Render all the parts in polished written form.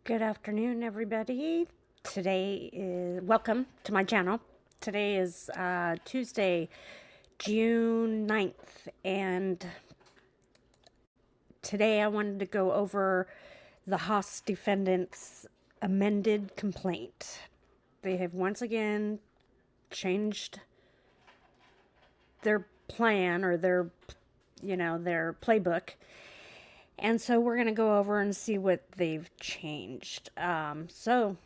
Good afternoon, everybody. Welcome to my channel. Today is Tuesday, June 9th, and today I wanted to go over the Haas defendants' amended complaint. They have once again changed their plan or their playbook. And so we're going to go over and see what they've changed. So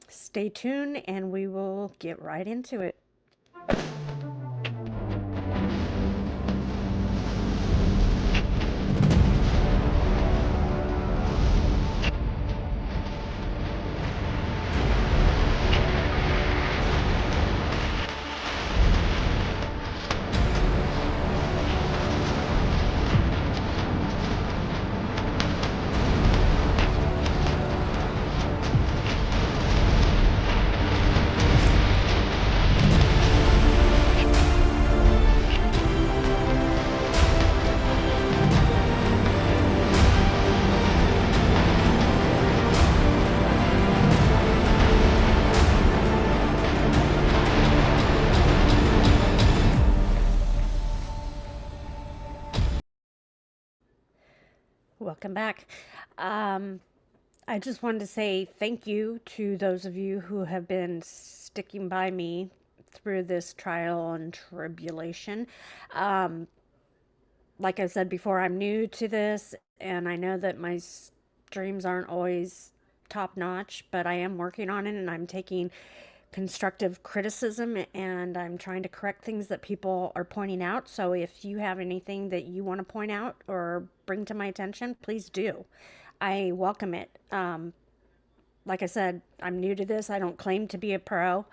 stay tuned and we will get right into it. Welcome back. I just wanted to say thank you to those of you who have been sticking by me through this trial and tribulation. Um, like I said before, I'm new to this, and I know that my streams aren't always top notch, but I am working on it and I'm taking constructive criticism and I'm trying to correct things that people are pointing out. So if you have anything that you want to point out or bring to my attention, please do. I welcome it. Like I said, I'm new to this. I don't claim to be a pro.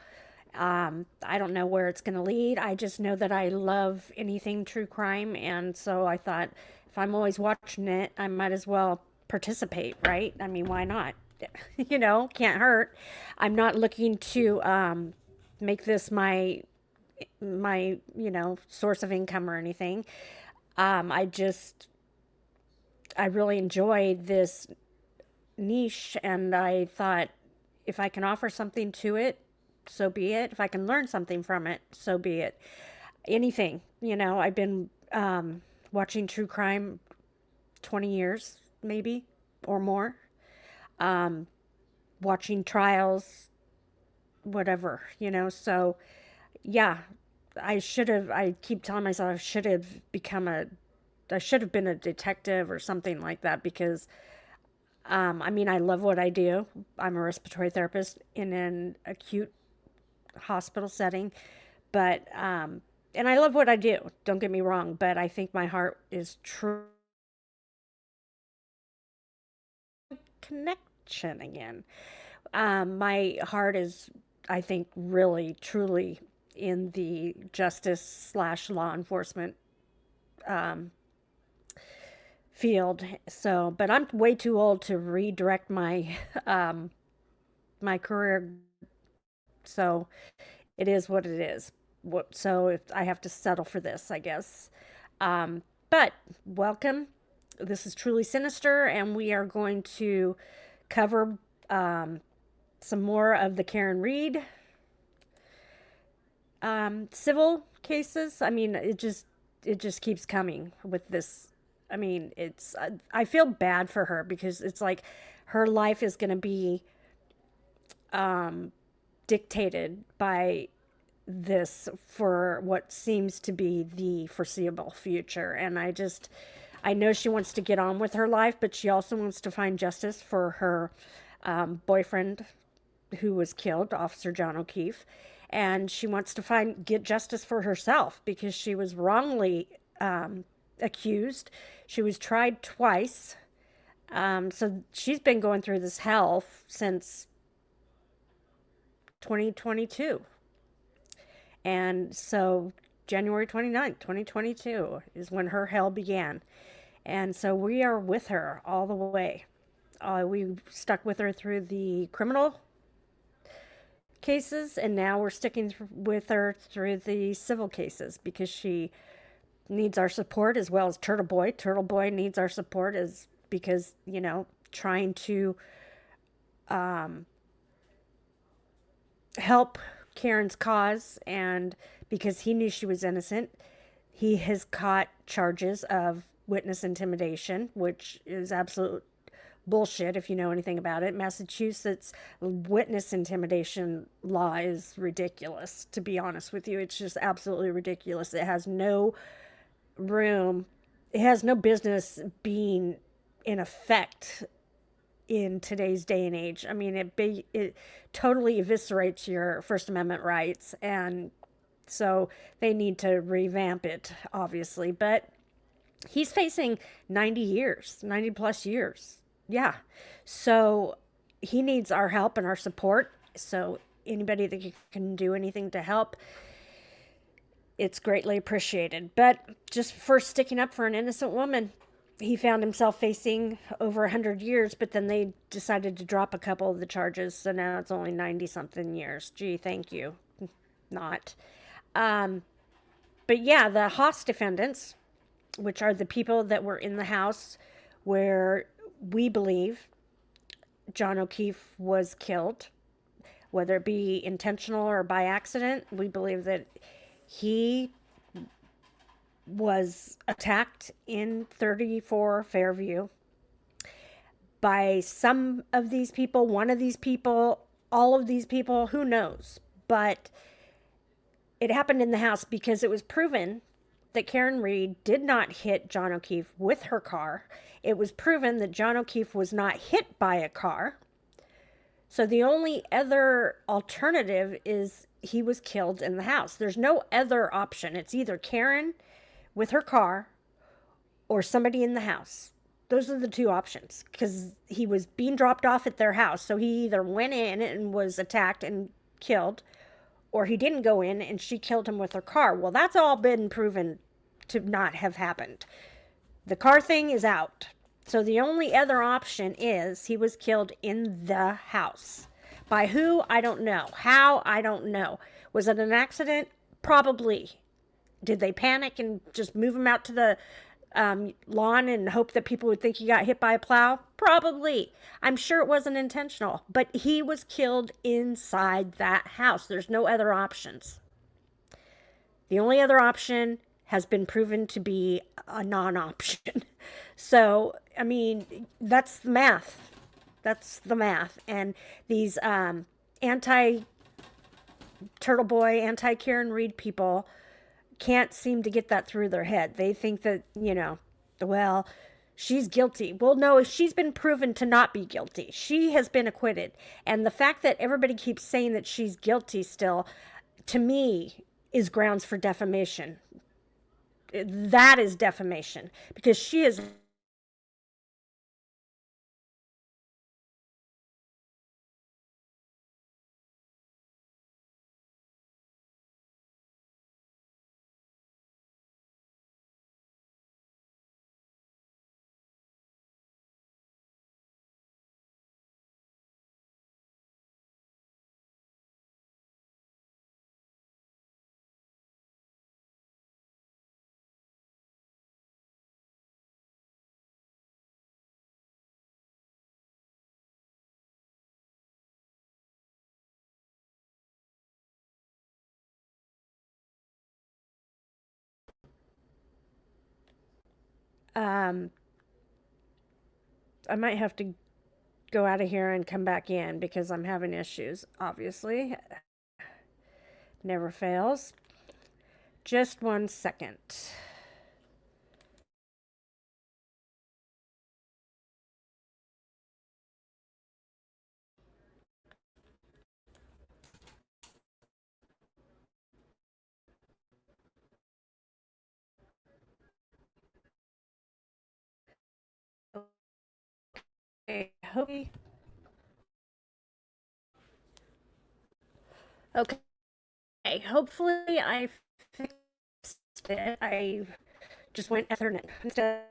I don't know where it's going to lead. I just know that I love anything true crime. And so I thought if I'm always watching it, I might as well participate, right? I mean, why not? Can't hurt. I'm not looking to make this my source of income or anything. I just I really enjoy this niche, and I thought if I can offer something to it, so be it. If I can learn something from it, so be it. Anything, I've been watching true crime 20 years, maybe, or more. Watching trials, whatever, So, yeah, I keep telling myself I should have been a detective or something like that because I mean, I love what I do. I'm a respiratory therapist in an acute hospital setting, but and I love what I do. Don't get me wrong, but I think my heart is true connection again. My heart is, I think, really truly in the justice slash law enforcement um, field. So, but I'm way too old to redirect um, my career. So it is what it is. So if I have to settle for this, I guess. But welcome. This is Truly Sinister, and we are going to cover some more of the Karen Reed civil cases. I mean, it just keeps coming with this. I mean, I feel bad for her because it's like her life is going to be dictated by this for what seems to be the foreseeable future. And I know she wants to get on with her life, but she also wants to find justice for her boyfriend who was killed, Officer John O'Keefe. And she wants to get justice for herself because she was wrongly accused. She was tried twice. So she's been going through this hell since 2022. And so January 29th, 2022 is when her hell began. And so we are with her all the way. We stuck with her through the criminal cases, and now we're sticking with her through the civil cases because she needs our support as well as Turtle Boy. Turtle Boy needs our support because, trying to help Karen's cause, and because he knew she was innocent, he has caught charges of witness intimidation, which is absolute bullshit if you know anything about it. Massachusetts witness intimidation law is ridiculous, to be honest with you. It's just absolutely ridiculous. It has no room, it has no business being in effect in today's day and age. I mean, it totally eviscerates your First Amendment rights, and so they need to revamp it, obviously. But he's facing 90 years, 90 plus years. Yeah. So he needs our help and our support. So anybody that can do anything to help, it's greatly appreciated. But just for sticking up for an innocent woman, he found himself facing over 100 years, but then they decided to drop a couple of the charges. So now it's only 90 something years. Gee, thank you. Not. But yeah, the Haas defendants, which are the people that were in the house where we believe John O'Keefe was killed, whether it be intentional or by accident, we believe that he was attacked in 34 Fairview by some of these people, one of these people, all of these people, who knows? But it happened in the house because it was proven that Karen Reed did not hit John O'Keefe with her car. It was proven that John O'Keefe was not hit by a car. So the only other alternative is he was killed in the house. There's no other option. It's either Karen with her car or somebody in the house. Those are the two options, because he was being dropped off at their house. So he either went in and was attacked and killed, or he didn't go in and she killed him with her car. Well, that's all been proven to not have happened. The car thing is out. So the only other option is he was killed in the house. By who? I don't know. How? I don't know. Was it an accident? Probably. Did they panic and just move him out to the lawn and hope that people would think he got hit by a plow? Probably. I'm sure it wasn't intentional, but he was killed inside that house. There's no other options. The only other option has been proven to be a non-option. So, I mean, that's the math. That's the math. And these anti-Turtle Boy, anti-Karen Reed people can't seem to get that through their head. They think that, well, she's guilty. Well, no, she's been proven to not be guilty. She has been acquitted. And the fact that everybody keeps saying that she's guilty still, to me, is grounds for defamation. That is defamation, because she is I might have to go out of here and come back in because I'm having issues, obviously. Never fails. Just 1 second. Okay, okay. Hopefully I fixed it. I just went Ethernet instead,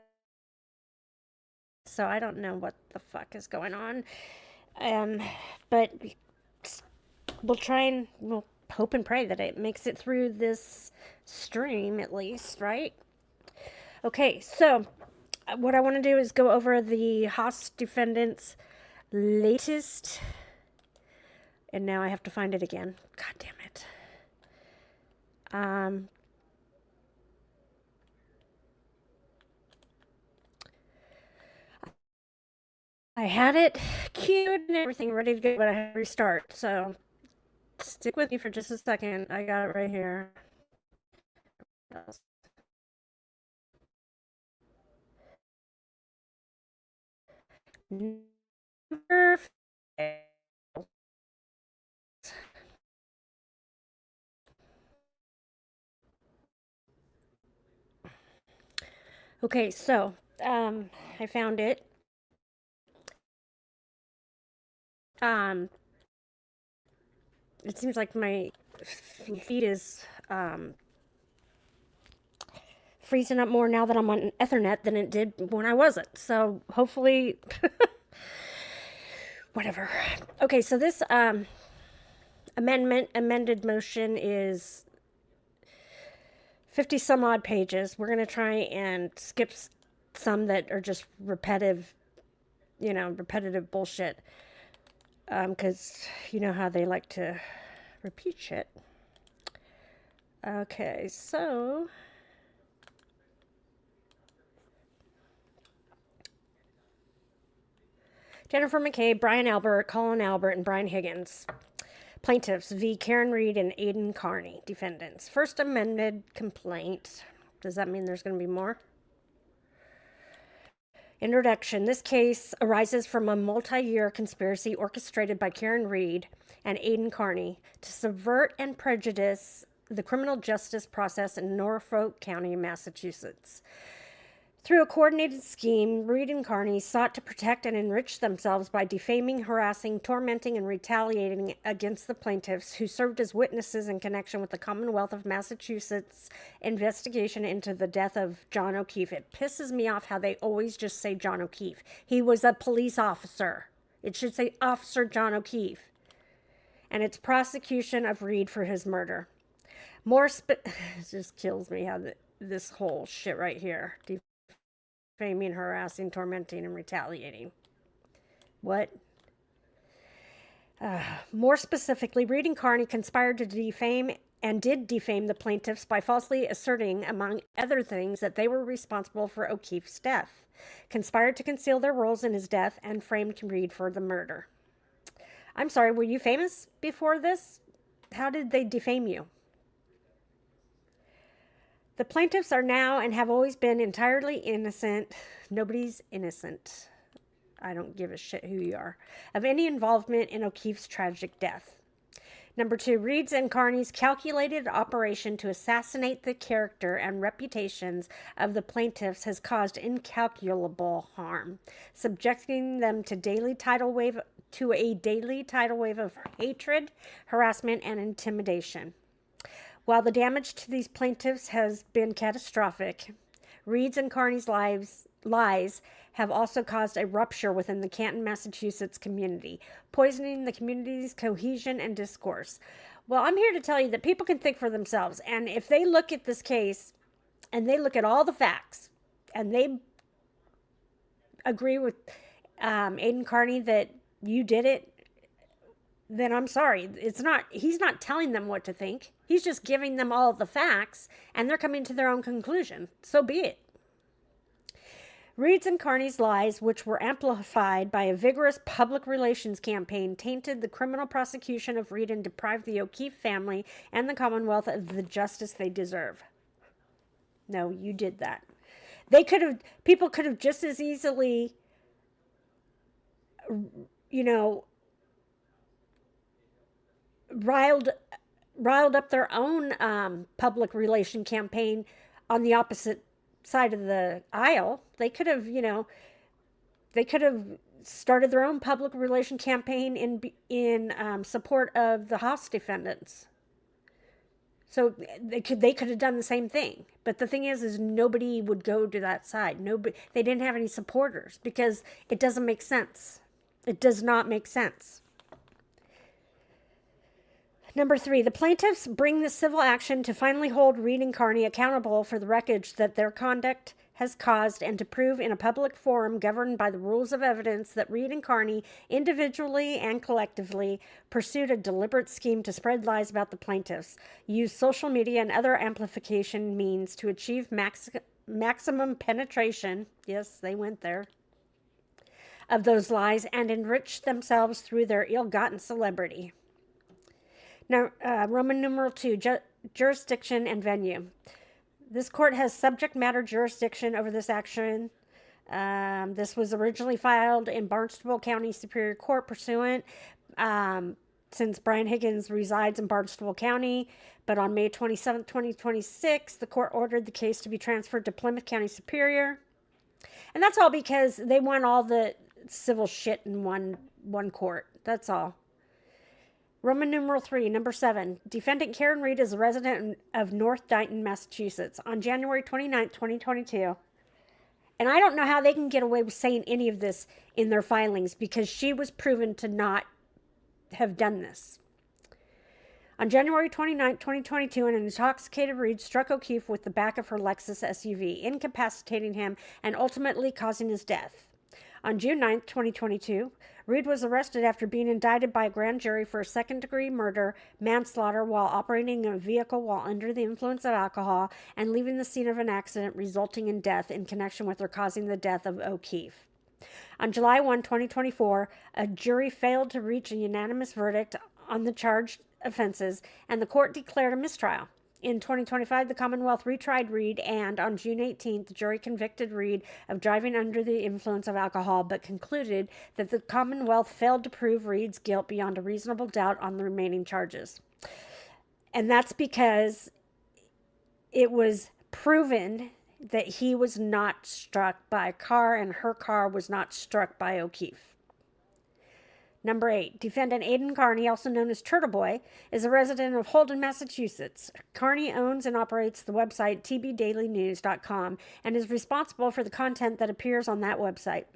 so I don't know what the fuck is going on. But we'll try and we'll hope and pray that it makes it through this stream at least, right? Okay, so what I want to do is go over the Haas defendants latest, and now I have to find it again. God damn it. I had it queued and everything ready to go, but I had to restart. So stick with me for just a second. I got it right here. Never fails. Okay, so I found it. It seems like my feed is freezing up more now that I'm on Ethernet than it did when I wasn't. So hopefully, whatever. Okay, so this amended motion is 50 some odd pages. We're going to try and skip some that are just repetitive bullshit. Because you know how they like to repeat shit. Okay, so Jennifer McCabe, Brian Albert, Colin Albert, and Brian Higgins. Plaintiffs v. Karen Reed and Aidan Kearney. Defendants. First amended complaint. Does that mean there's going to be more? Introduction. This case arises from a multi-year conspiracy orchestrated by Karen Reed and Aidan Kearney to subvert and prejudice the criminal justice process in Norfolk County, Massachusetts. Through a coordinated scheme, Reed and Kearney sought to protect and enrich themselves by defaming, harassing, tormenting, and retaliating against the plaintiffs who served as witnesses in connection with the Commonwealth of Massachusetts investigation into the death of John O'Keefe. It pisses me off how they always just say John O'Keefe. He was a police officer. It should say Officer John O'Keefe. And it's prosecution of Reed for his murder. It just kills me how this whole shit right here. Defaming, harassing, tormenting, and retaliating. What? More specifically, Reed and Kearney conspired to defame and did defame the plaintiffs by falsely asserting, among other things, that they were responsible for O'Keefe's death, conspired to conceal their roles in his death, and framed Reed for the murder. I'm sorry, were you famous before this? How did they defame you? The plaintiffs are now and have always been entirely innocent. Nobody's innocent. I don't give a shit who you are. Of any involvement in O'Keefe's tragic death. Number 2, Reed's and Kearney's calculated operation to assassinate the character and reputations of the plaintiffs has caused incalculable harm, subjecting them to a daily tidal wave of hatred, harassment, and intimidation. While the damage to these plaintiffs has been catastrophic, Reed's and Kearney's lies have also caused a rupture within the Canton, Massachusetts community, poisoning the community's cohesion and discourse. Well, I'm here to tell you that people can think for themselves, and if they look at this case and they look at all the facts and they agree with Aidan Kearney that you did it, then I'm sorry. He's not telling them what to think. He's just giving them all the facts, and they're coming to their own conclusion. So be it. Reed's and Kearney's lies, which were amplified by a vigorous public relations campaign, tainted the criminal prosecution of Reed and deprived the O'Keefe family and the Commonwealth of the justice they deserve. No, you did that. People could have just as easily, riled up their own public relation campaign on the opposite side of the aisle. They could have started their own public relation campaign in support of the Haas defendants. So they could have done the same thing. But the thing is nobody would go to that side. They didn't have any supporters because it doesn't make sense. It does not make sense. Number 3, the plaintiffs bring the civil action to finally hold Reed and Kearney accountable for the wreckage that their conduct has caused, and to prove in a public forum governed by the rules of evidence that Reed and Kearney, individually and collectively, pursued a deliberate scheme to spread lies about the plaintiffs, used social media and other amplification means to achieve maximum penetration, yes, they went there, of those lies, and enriched themselves through their ill-gotten celebrity. Now, Roman numeral 2, jurisdiction and venue. This court has subject matter jurisdiction over this action. This was originally filed in Barnstable County Superior Court pursuant, since Brian Higgins resides in Barnstable County. But on May 27, 2026, the court ordered the case to be transferred to Plymouth County Superior. And that's all because they won all the civil shit in one court. That's all. Roman numeral 3, number 7. Defendant Karen Reed is a resident of North Dighton, Massachusetts. On January 29, 2022. And I don't know how they can get away with saying any of this in their filings because she was proven to not have done this. On January 29, 2022, an intoxicated Reed struck O'Keefe with the back of her Lexus SUV, incapacitating him and ultimately causing his death. On June 9, 2022, Reed was arrested after being indicted by a grand jury for second-degree murder, manslaughter while operating a vehicle while under the influence of alcohol, and leaving the scene of an accident resulting in death in connection with or causing the death of O'Keefe. On July 1, 2024, a jury failed to reach a unanimous verdict on the charged offenses, and the court declared a mistrial. In 2025, the Commonwealth retried Reed, and on June 18th, the jury convicted Reed of driving under the influence of alcohol, but concluded that the Commonwealth failed to prove Reed's guilt beyond a reasonable doubt on the remaining charges. And that's because it was proven that he was not struck by a car, and her car was not struck by O'Keefe. Number 8, defendant Aidan Kearney, also known as Turtle Boy, is a resident of Holden, Massachusetts. Kearney owns and operates the website tbdailynews.com and is responsible for the content that appears on that website.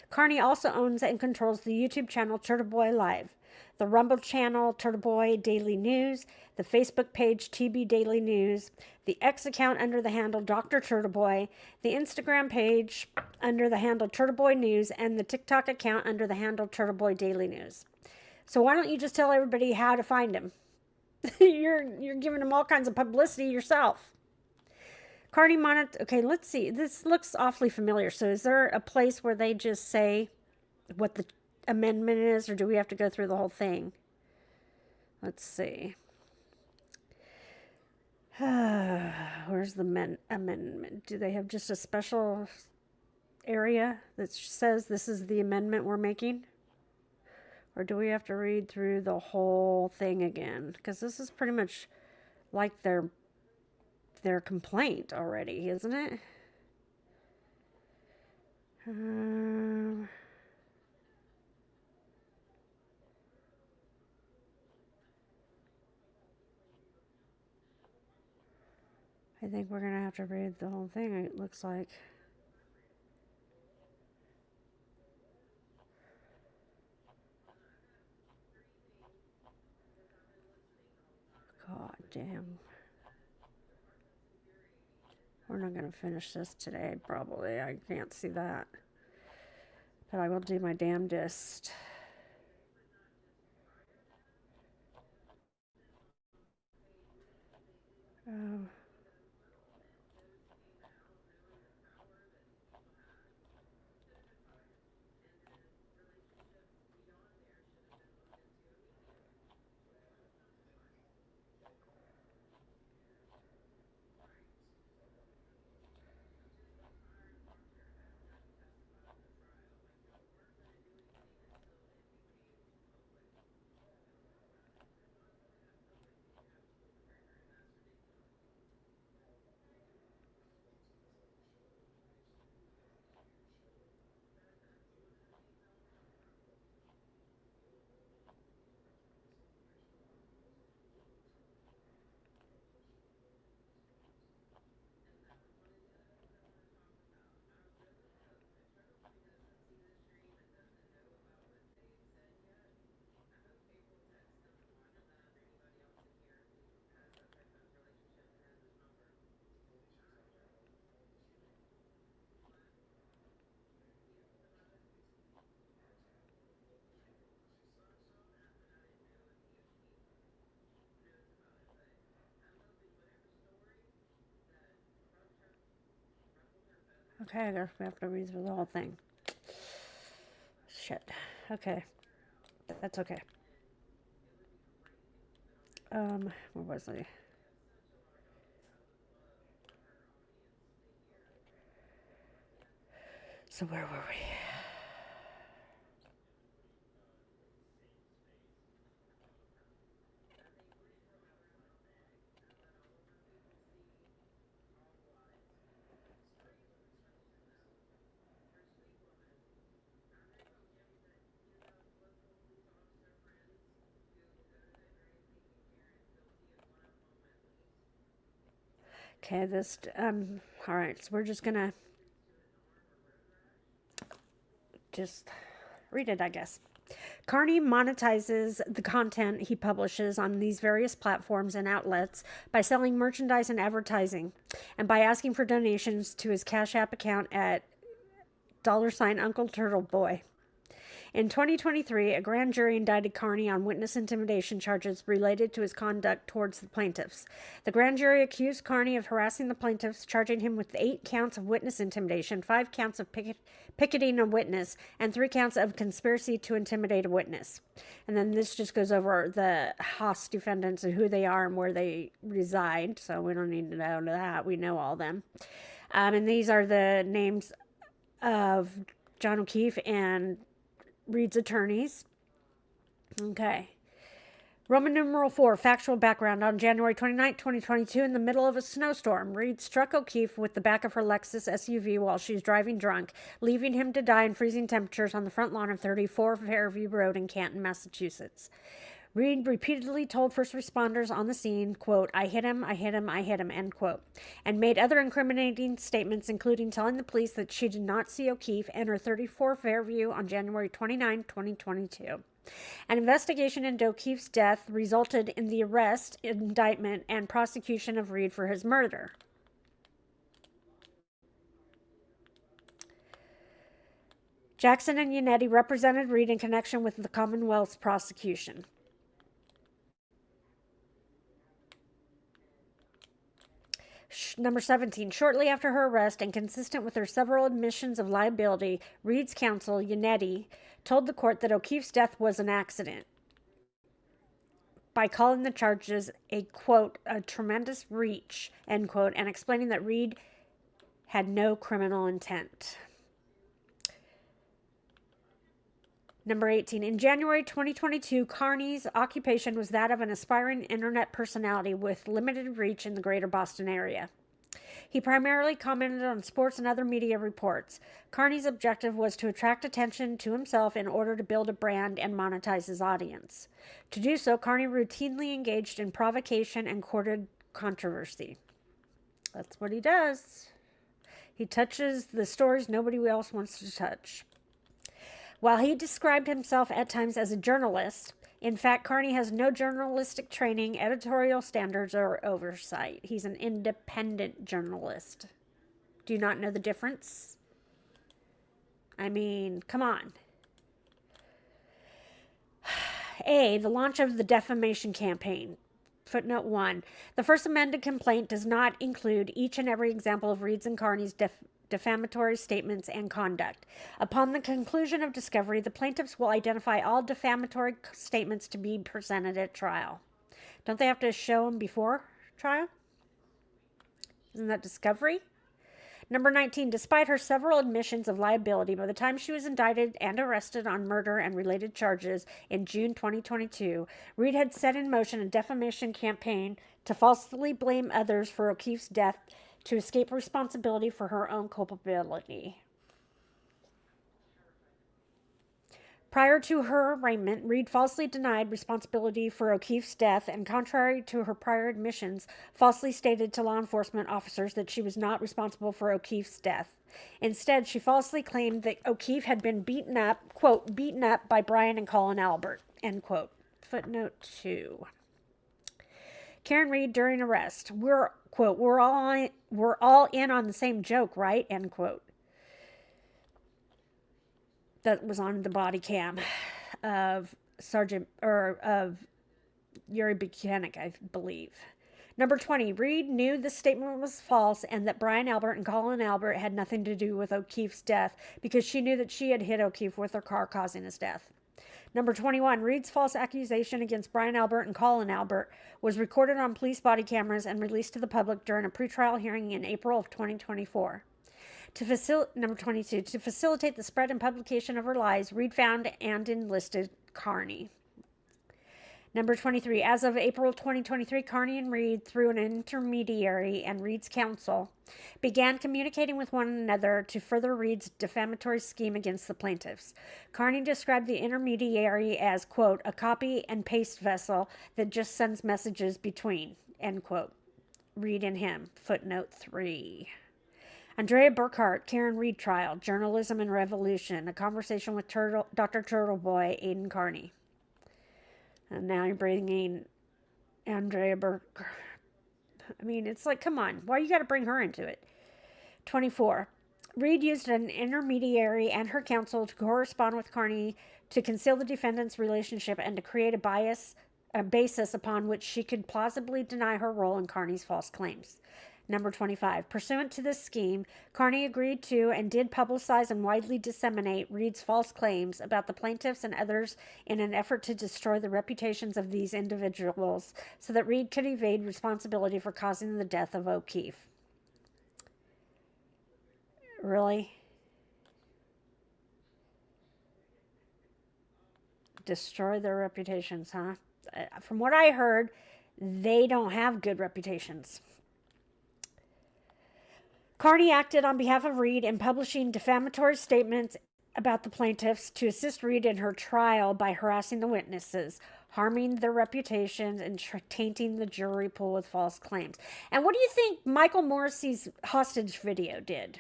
Kearney also owns and controls the YouTube channel Turtle Boy Live, the Rumble channel Turtle Boy Daily News, the Facebook page TB Daily News, the X account under the handle Dr. Turtle Boy, the Instagram page under the handle Turtle Boy News, and the TikTok account under the handle Turtle Boy Daily News. So why don't you just tell everybody how to find him? You're giving him all kinds of publicity yourself. Kearney okay, let's see. This looks awfully familiar. So is there a place where they just say what the amendment is, or do we have to go through the whole thing? Let's see. Where's the amendment? Do they have just a special area that says this is the amendment we're making? Or do we have to read through the whole thing again? Because this is pretty much like their complaint already, isn't it? I think we're going to have to read the whole thing, it looks like. God damn. We're not going to finish this today, probably. I can't see that. But I will do my damnedest. Okay, I guess we have to read through the whole thing. Shit. Okay. That's okay. Where was I? So where were we? Okay, all right, so we're just gonna just read it, I guess. Kearney monetizes the content he publishes on these various platforms and outlets by selling merchandise and advertising, and by asking for donations to his Cash App account at $Uncle Turtle Boy. In 2023, a grand jury indicted Kearney on witness intimidation charges related to his conduct towards the plaintiffs. The grand jury accused Kearney of harassing the plaintiffs, charging him with 8 counts of witness intimidation, 5 counts of picketing a witness, and 3 counts of conspiracy to intimidate a witness. And then this just goes over the Haas defendants and who they are and where they reside, so we don't need to know that. We know all of them. And these are the names of John O'Keefe and Reed's attorneys. Okay. Roman numeral 4, factual background. On January 29, 2022, in the middle of a snowstorm, Reed struck O'Keefe with the back of her Lexus SUV while she was driving drunk, leaving him to die in freezing temperatures on the front lawn of 34 Fairview Road in Canton, Massachusetts. Reed repeatedly told first responders on the scene, quote, I hit him, end quote, and made other incriminating statements, including telling the police that she did not see O'Keefe enter 34 Fairview on January 29, 2022. An investigation into O'Keefe's death resulted in the arrest, indictment, and prosecution of Reed for his murder. Jackson and Yannetti represented Reed in connection with the Commonwealth's prosecution. Number 17. Shortly after her arrest, and consistent with her several admissions of liability, Reed's counsel, Yannetti, told the court that O'Keefe's death was an accident by calling the charges a, quote, a tremendous reach, end quote, and explaining that Reed had no criminal intent. Number 18. In January 2022, Kearney's occupation was that of an aspiring internet personality with limited reach in the greater Boston area. He primarily commented on sports and other media reports. Kearney's objective was to attract attention to himself in order to build a brand and monetize his audience. To do so, Kearney routinely engaged in provocation and courted controversy. That's what he does. He touches the stories nobody else wants to touch. While he described himself at times as a journalist, in fact, Kearney has no journalistic training, editorial standards, or oversight. He's an independent journalist. Do you not know the difference? I mean, come on. A, the launch of the defamation campaign. Footnote 1. The first amended complaint does not include each and every example of Reed's and Kearney's defamatory statements and conduct. Upon the conclusion of discovery, the plaintiffs will identify all defamatory statements to be presented at trial. Don't they have to show them before trial? Isn't that discovery? Number 19, despite her several admissions of liability, by the time she was indicted and arrested on murder and related charges in June 2022, Reed had set in motion a defamation campaign to falsely blame others for O'Keefe's death to escape responsibility for her own culpability. Prior to her arraignment, Reed falsely denied responsibility for O'Keefe's death and, contrary to her prior admissions, falsely stated to law enforcement officers that she was not responsible for O'Keefe's death. Instead, she falsely claimed that O'Keefe had been beaten up, quote, beaten up by Brian and Colin Albert, end quote. Footnote 2. Karen Reed during arrest. We're all in on the same joke, right? End quote. That was on the body cam of Yuri Buchanan, I believe. Number 20, Reed knew the statement was false and that Brian Albert and Colin Albert had nothing to do with O'Keefe's death because she knew that she had hit O'Keefe with her car, causing his death. Number 21, Reed's false accusation against Brian Albert and Colin Albert was recorded on police body cameras and released to the public during a pretrial hearing in April of 2024. Number 22, to facilitate the spread and publication of her lies, Reed found and enlisted Kearney. Number 23, as of April 2023, Kearney and Reed, through an intermediary and Reed's counsel, began communicating with one another to further Reed's defamatory scheme against the plaintiffs. Kearney described the intermediary as, quote, a copy and paste vessel that just sends messages between, end quote. Reed and him, footnote 3. Andrea Burkhart, Karen Reed trial, journalism and revolution, a conversation with Dr. Turtleboy, Aidan Kearney. And now you're bringing Andrea Burkhart. I mean, it's like, come on. Why you got to bring her into it? 24. Reed used an intermediary and her counsel to correspond with Kearney to conceal the defendant's relationship and to create a basis upon which she could plausibly deny her role in Kearney's false claims. Number 25. Pursuant to this scheme, Kearney agreed to and did publicize and widely disseminate Reed's false claims about the plaintiffs and others in an effort to destroy the reputations of these individuals so that Reed could evade responsibility for causing the death of O'Keefe. Really? Destroy their reputations, huh? From what I heard, they don't have good reputations. Kearney acted on behalf of Reed in publishing defamatory statements about the plaintiffs to assist Reed in her trial by harassing the witnesses, harming their reputations, and tainting the jury pool with false claims. And what do you think Michael Morrissey's hostage video did?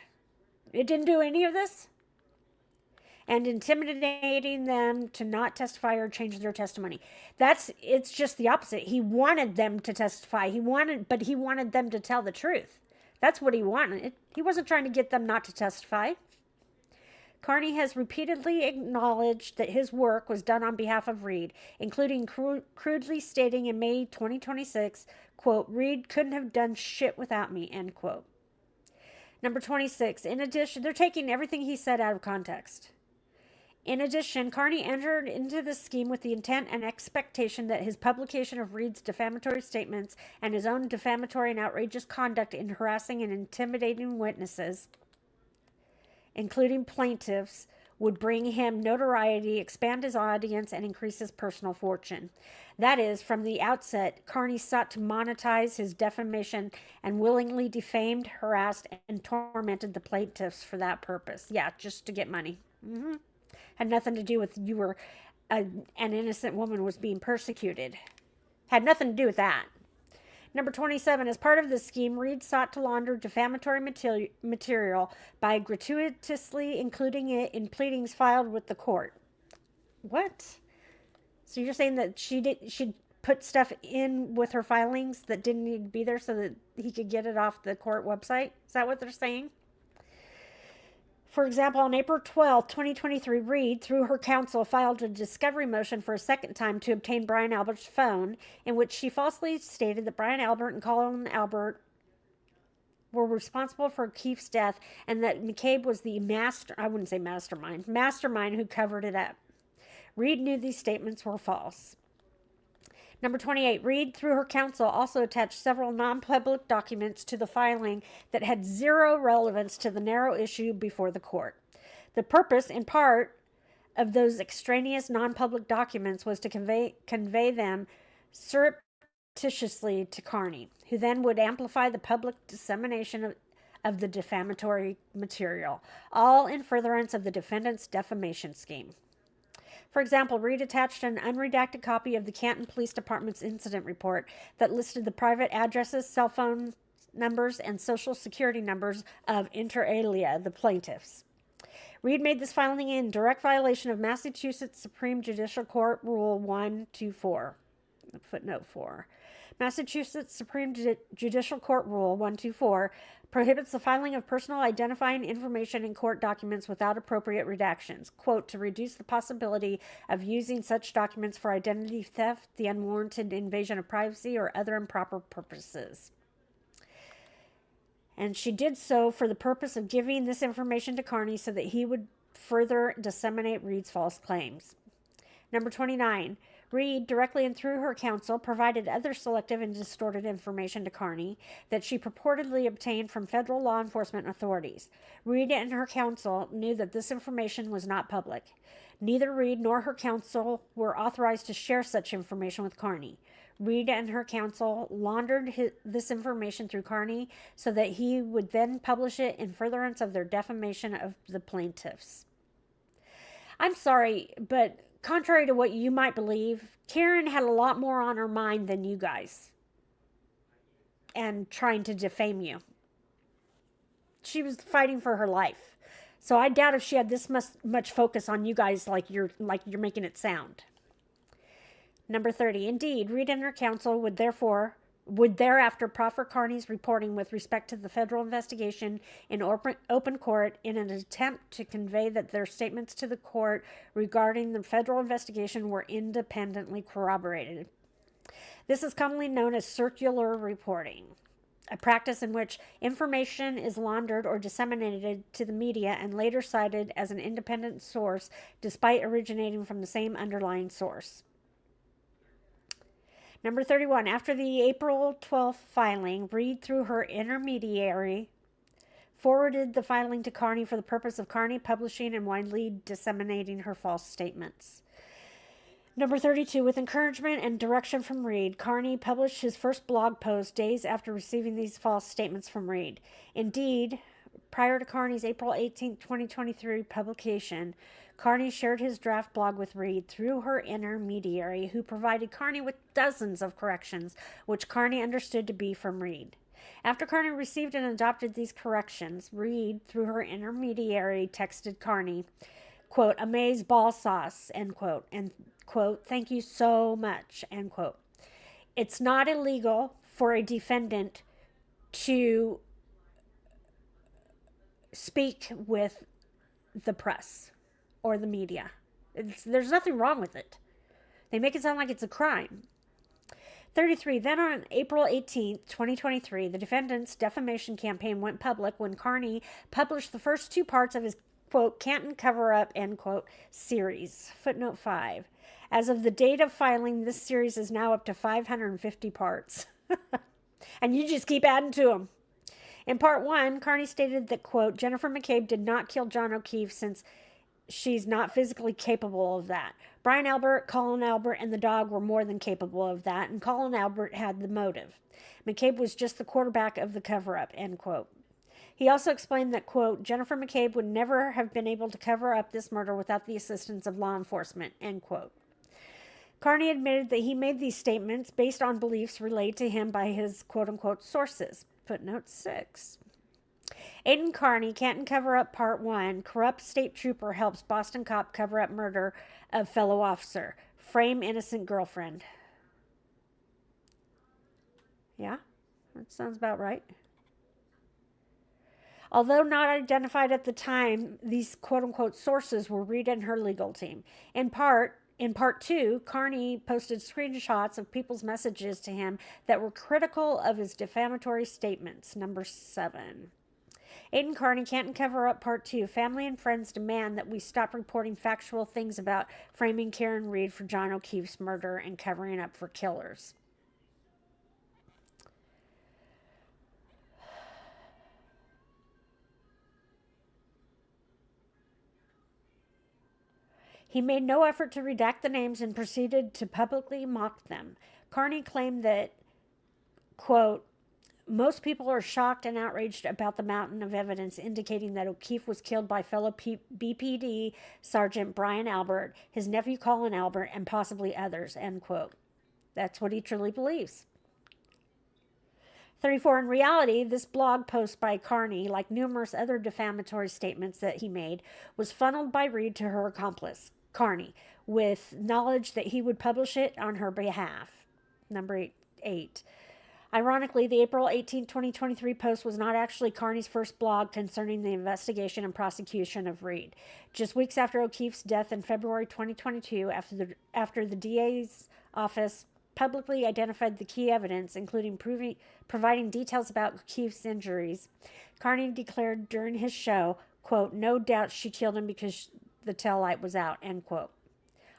It didn't do any of this? And intimidating them to not testify or change their testimony. It's just the opposite. He wanted them to testify. But he wanted them to tell the truth. That's what he wanted. He wasn't trying to get them not to testify. Kearney has repeatedly acknowledged that his work was done on behalf of Reed, including crudely stating in May 2026, quote, Reed couldn't have done shit without me, end quote. Number 26. In addition, they're taking everything he said out of context. In addition, Kearney entered into this scheme with the intent and expectation that his publication of Reed's defamatory statements and his own defamatory and outrageous conduct in harassing and intimidating witnesses, including plaintiffs, would bring him notoriety, expand his audience, and increase his personal fortune. That is, from the outset, Kearney sought to monetize his defamation and willingly defamed, harassed, and tormented the plaintiffs for that purpose. Yeah, just to get money. Had nothing to do with an innocent woman was being persecuted. Had nothing to do with that. Number 27, as part of this scheme, Reed sought to launder defamatory material by gratuitously including it in pleadings filed with the court. What? So you're saying that she put stuff in with her filings that didn't need to be there so that he could get it off the court website? Is that what they're saying? For example, on April 12, 2023, Reed, through her counsel, filed a discovery motion for a second time to obtain Brian Albert's phone, in which she falsely stated that Brian Albert and Colin Albert were responsible for O'Keefe's death and that McCabe was the mastermind who covered it up. Reed knew these statements were false. Number 28, Reed, through her counsel, also attached several non-public documents to the filing that had zero relevance to the narrow issue before the court. The purpose, in part, of those extraneous non-public documents was to convey them surreptitiously to Kearney, who then would amplify the public dissemination of the defamatory material, all in furtherance of the defendant's defamation scheme. For example, Reed attached an unredacted copy of the Canton Police Department's incident report that listed the private addresses, cell phone numbers, and social security numbers of inter alia, the plaintiffs. Reed made this filing in direct violation of Massachusetts Supreme Judicial Court Rule 124, footnote 4. Massachusetts Supreme Judicial Court Rule 124 prohibits the filing of personal identifying information in court documents without appropriate redactions, quote, to reduce the possibility of using such documents for identity theft, the unwarranted invasion of privacy, or other improper purposes. And she did so for the purpose of giving this information to Kearney so that he would further disseminate Reed's false claims. Number 29. Reed, directly and through her counsel, provided other selective and distorted information to Kearney that she purportedly obtained from federal law enforcement authorities. Reed and her counsel knew that this information was not public. Neither Reed nor her counsel were authorized to share such information with Kearney. Reed and her counsel laundered this information through Kearney so that he would then publish it in furtherance of their defamation of the plaintiffs. I'm sorry, but contrary to what you might believe, Karen had a lot more on her mind than you guys and trying to defame you. She was fighting for her life. So I doubt if she had this much focus on you guys like you're making it sound. Number 30. Indeed, Reed and her counsel would thereafter proffer Kearney's reporting with respect to the federal investigation in open court in an attempt to convey that their statements to the court regarding the federal investigation were independently corroborated. This is commonly known as circular reporting, a practice in which information is laundered or disseminated to the media and later cited as an independent source despite originating from the same underlying source. Number 31. After the April 12th filing, Reed, through her intermediary, forwarded the filing to Kearney for the purpose of Kearney publishing and widely disseminating her false statements. Number 32. With encouragement and direction from Reed, Kearney published his first blog post days after receiving these false statements from Reed. Indeed, prior to Kearney's April 18, 2023 publication, Kearney shared his draft blog with Reed through her intermediary, who provided Kearney with dozens of corrections, which Kearney understood to be from Reed. After Kearney received and adopted these corrections, Reed, through her intermediary, texted Kearney, quote, "amaze ball sauce," end quote, and, quote, "thank you so much," end quote. It's not illegal for a defendant to speak with the press or the media. There's nothing wrong with it. They make it sound like it's a crime. 33. Then on April 18th, 2023, the defendant's defamation campaign went public when Kearney published the first two parts of his, quote, "Canton cover-up," end quote, series. Footnote 5. As of the date of filing, this series is now up to 550 parts. And you just keep adding to them. In part 1, Kearney stated that, quote, "Jennifer McCabe did not kill John O'Keefe since she's not physically capable of that. Brian Albert, Colin Albert, and the dog were more than capable of that, and Colin Albert had the motive. McCabe was just the quarterback of the cover-up," end quote. He also explained that, quote, "Jennifer McCabe would never have been able to cover up this murder without the assistance of law enforcement," end quote. Kearney admitted that he made these statements based on beliefs relayed to him by his quote-unquote sources. Footnote 6. Aidan Kearney, Canton Cover-Up Part 1, corrupt state trooper helps Boston cop cover up murder of fellow officer. Frame innocent girlfriend. Yeah, that sounds about right. Although not identified at the time, these quote-unquote sources were Reed and her legal team. In part 2, Kearney posted screenshots of people's messages to him that were critical of his defamatory statements. Number 7. Aidan Kearney, Canton Cover-Up Part 2. Family and friends demand that we stop reporting factual things about framing Karen Reed for John O'Keefe's murder and covering up for killers. He made no effort to redact the names and proceeded to publicly mock them. Kearney claimed that, quote, "Most people are shocked and outraged about the mountain of evidence indicating that O'Keefe was killed by fellow BPD Sergeant Brian Albert, his nephew Colin Albert, and possibly others," end quote. That's what he truly believes. 34. In reality, this blog post by Kearney, like numerous other defamatory statements that he made, was funneled by Reed to her accomplice, Kearney, with knowledge that he would publish it on her behalf. Number 8. Ironically, the April 18, 2023 post was not actually Kearney's first blog concerning the investigation and prosecution of Reed. Just weeks after O'Keefe's death in February 2022, after the DA's office publicly identified the key evidence, including providing details about O'Keefe's injuries, Kearney declared during his show, quote, "No doubt she killed him because the tail light was out," end quote,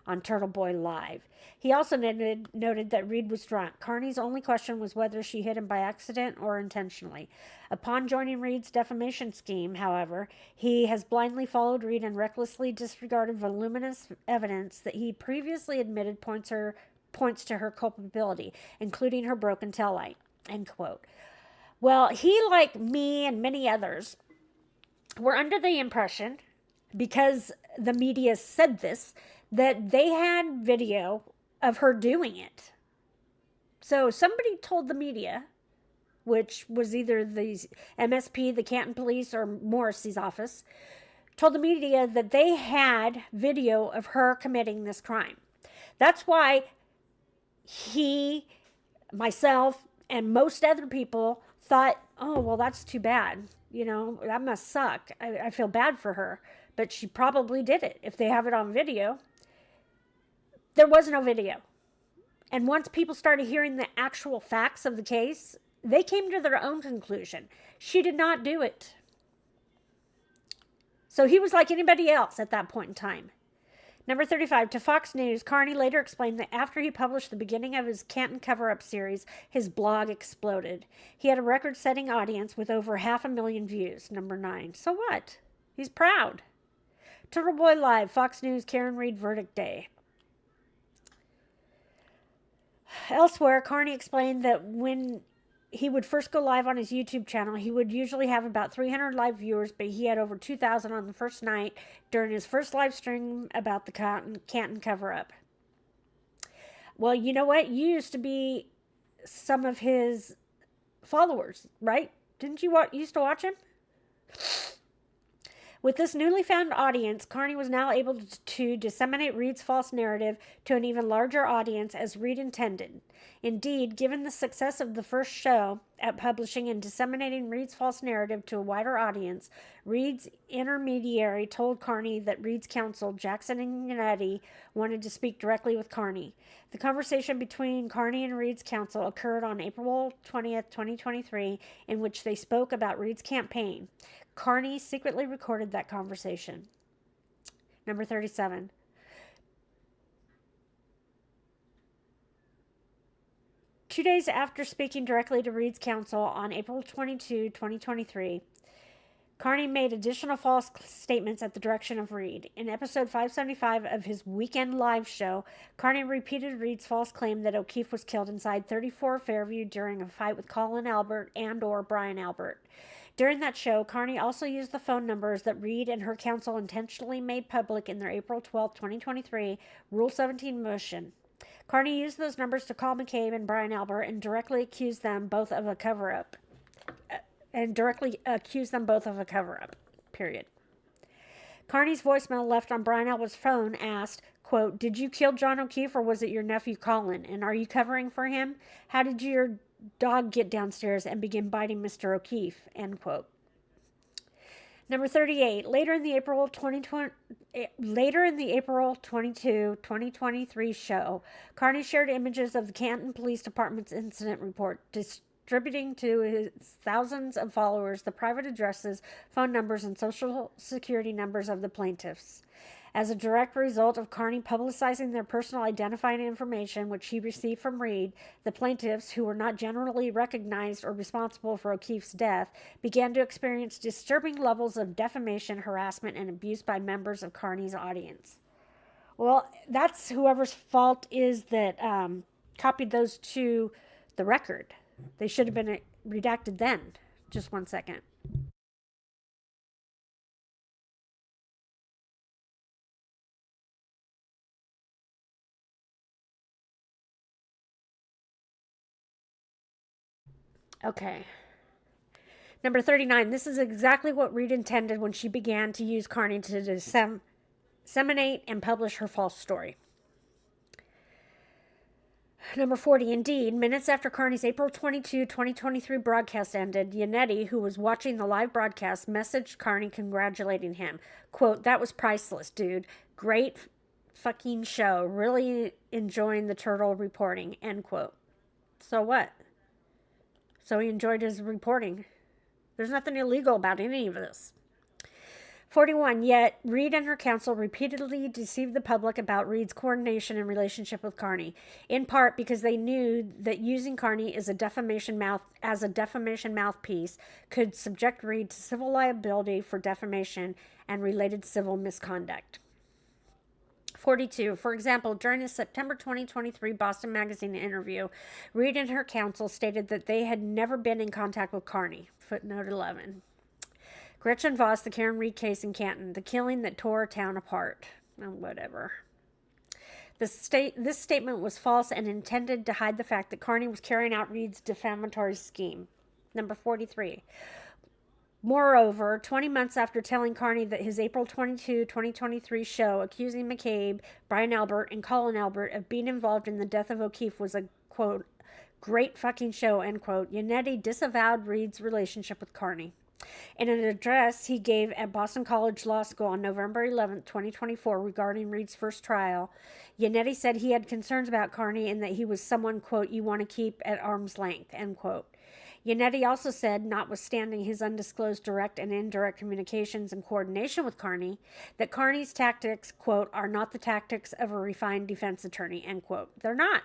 on Turtle Boy Live. He also noted that Reed was drunk. Kearney's only question was whether she hit him by accident or intentionally. Upon joining Reed's defamation scheme, however, he has blindly followed Reed and recklessly disregarded voluminous evidence that he previously admitted points to her culpability, including her broken taillight, end quote. Well, he, like me and many others, were under the impression, because the media said this, that they had video of her doing it. So somebody told the media, which was either the MSP, the Canton Police, or Morrissey's office, told the media that they had video of her committing this crime. That's why he, myself, and most other people thought, oh, well, that's too bad. You know, that must suck. I feel bad for her. But she probably did it if they have it on video. There was no video. And once people started hearing the actual facts of the case, they came to their own conclusion. She did not do it. So he was like anybody else at that point in time. Number 35, to Fox News, Kearney later explained that after he published the beginning of his Canton cover-up series, his blog exploded. He had a record-setting audience with over 500,000 views. Number 9, so what? He's proud. Turtle Boy Live, Fox News, Karen Reed verdict day. Elsewhere, Kearney explained that when he would first go live on his YouTube channel, he would usually have about 300 live viewers, but he had over 2,000 on the first night during his first live stream about the Canton cover-up. Well, you know what? You used to be some of his followers, right? Didn't you used to watch him? With this newly found audience, Kearney was now able to disseminate Reed's false narrative to an even larger audience as Reed intended. Indeed, given the success of the first show at publishing and disseminating Reed's false narrative to a wider audience, Reed's intermediary told Kearney that Reed's counsel, Jackson and Yannetti, wanted to speak directly with Kearney. The conversation between Kearney and Reed's counsel occurred on April 20th, 2023, in which they spoke about Reed's campaign. Kearney secretly recorded that conversation. Number 37. Two days after speaking directly to Reed's counsel on April 22, 2023, Kearney made additional false statements at the direction of Reed. In episode 575 of his weekend live show, Kearney repeated Reed's false claim that O'Keefe was killed inside 34 Fairview during a fight with Colin Albert and/or Brian Albert. During that show, Kearney also used the phone numbers that Reed and her counsel intentionally made public in their April 12, 2023 Rule 17 motion. Kearney used those numbers to call McCabe and Brian Albert and directly accuse them both of a cover-up. Period. Kearney's voicemail left on Brian Albert's phone asked, quote, "Did you kill John O'Keefe or was it your nephew Colin? And are you covering for him? How did your dog get downstairs and begin biting Mr. O'Keefe?" End quote. Number 38. Later in the April 22, 2023 show, Kearney shared images of the Canton Police Department's incident report, distributing to his thousands of followers the private addresses, phone numbers, and social security numbers of the plaintiffs. As a direct result of Kearney publicizing their personal identifying information, which he received from Reed, the plaintiffs, who were not generally recognized or responsible for O'Keefe's death, began to experience disturbing levels of defamation, harassment, and abuse by members of Kearney's audience. Well, that's whoever's fault is that copied those to the record. They should have been redacted then. Just one second. Okay. Number 39. This is exactly what Reed intended when she began to use Kearney to disseminate and publish her false story. Number 40, indeed, minutes after Kearney's April 22, 2023 broadcast ended, Yannetti, who was watching the live broadcast, messaged Kearney congratulating him. Quote, "That was priceless, dude. Great fucking show. Really enjoying the turtle reporting," end quote. So what? So he enjoyed his reporting. There's nothing illegal about any of this. 41. Yet, Reed and her counsel repeatedly deceived the public about Reed's coordination and relationship with Kearney, in part because they knew that using Kearney as a defamation mouthpiece could subject Reed to civil liability for defamation and related civil misconduct. 42. For example, during a September 2023 Boston Magazine interview, Reed and her counsel stated that they had never been in contact with Kearney. Footnote 11. Gretchen Voss, the Karen Reed case in Canton, the killing that tore a town apart. Oh, whatever. This statement was false and intended to hide the fact that Kearney was carrying out Reed's defamatory scheme. Number 43. Moreover, 20 months after telling Kearney that his April 22, 2023 show accusing McCabe, Brian Albert, and Colin Albert of being involved in the death of O'Keefe was a, quote, great fucking show, end quote, Yannetti disavowed Reed's relationship with Kearney. In an address he gave at Boston College Law School on November 11, 2024, regarding Reed's first trial, Yannetti said he had concerns about Kearney and that he was someone, quote, you want to keep at arm's length, end quote. Yannetti also said, notwithstanding his undisclosed direct and indirect communications and coordination with Kearney, that Kearney's tactics, quote, are not the tactics of a refined defense attorney, end quote. They're not.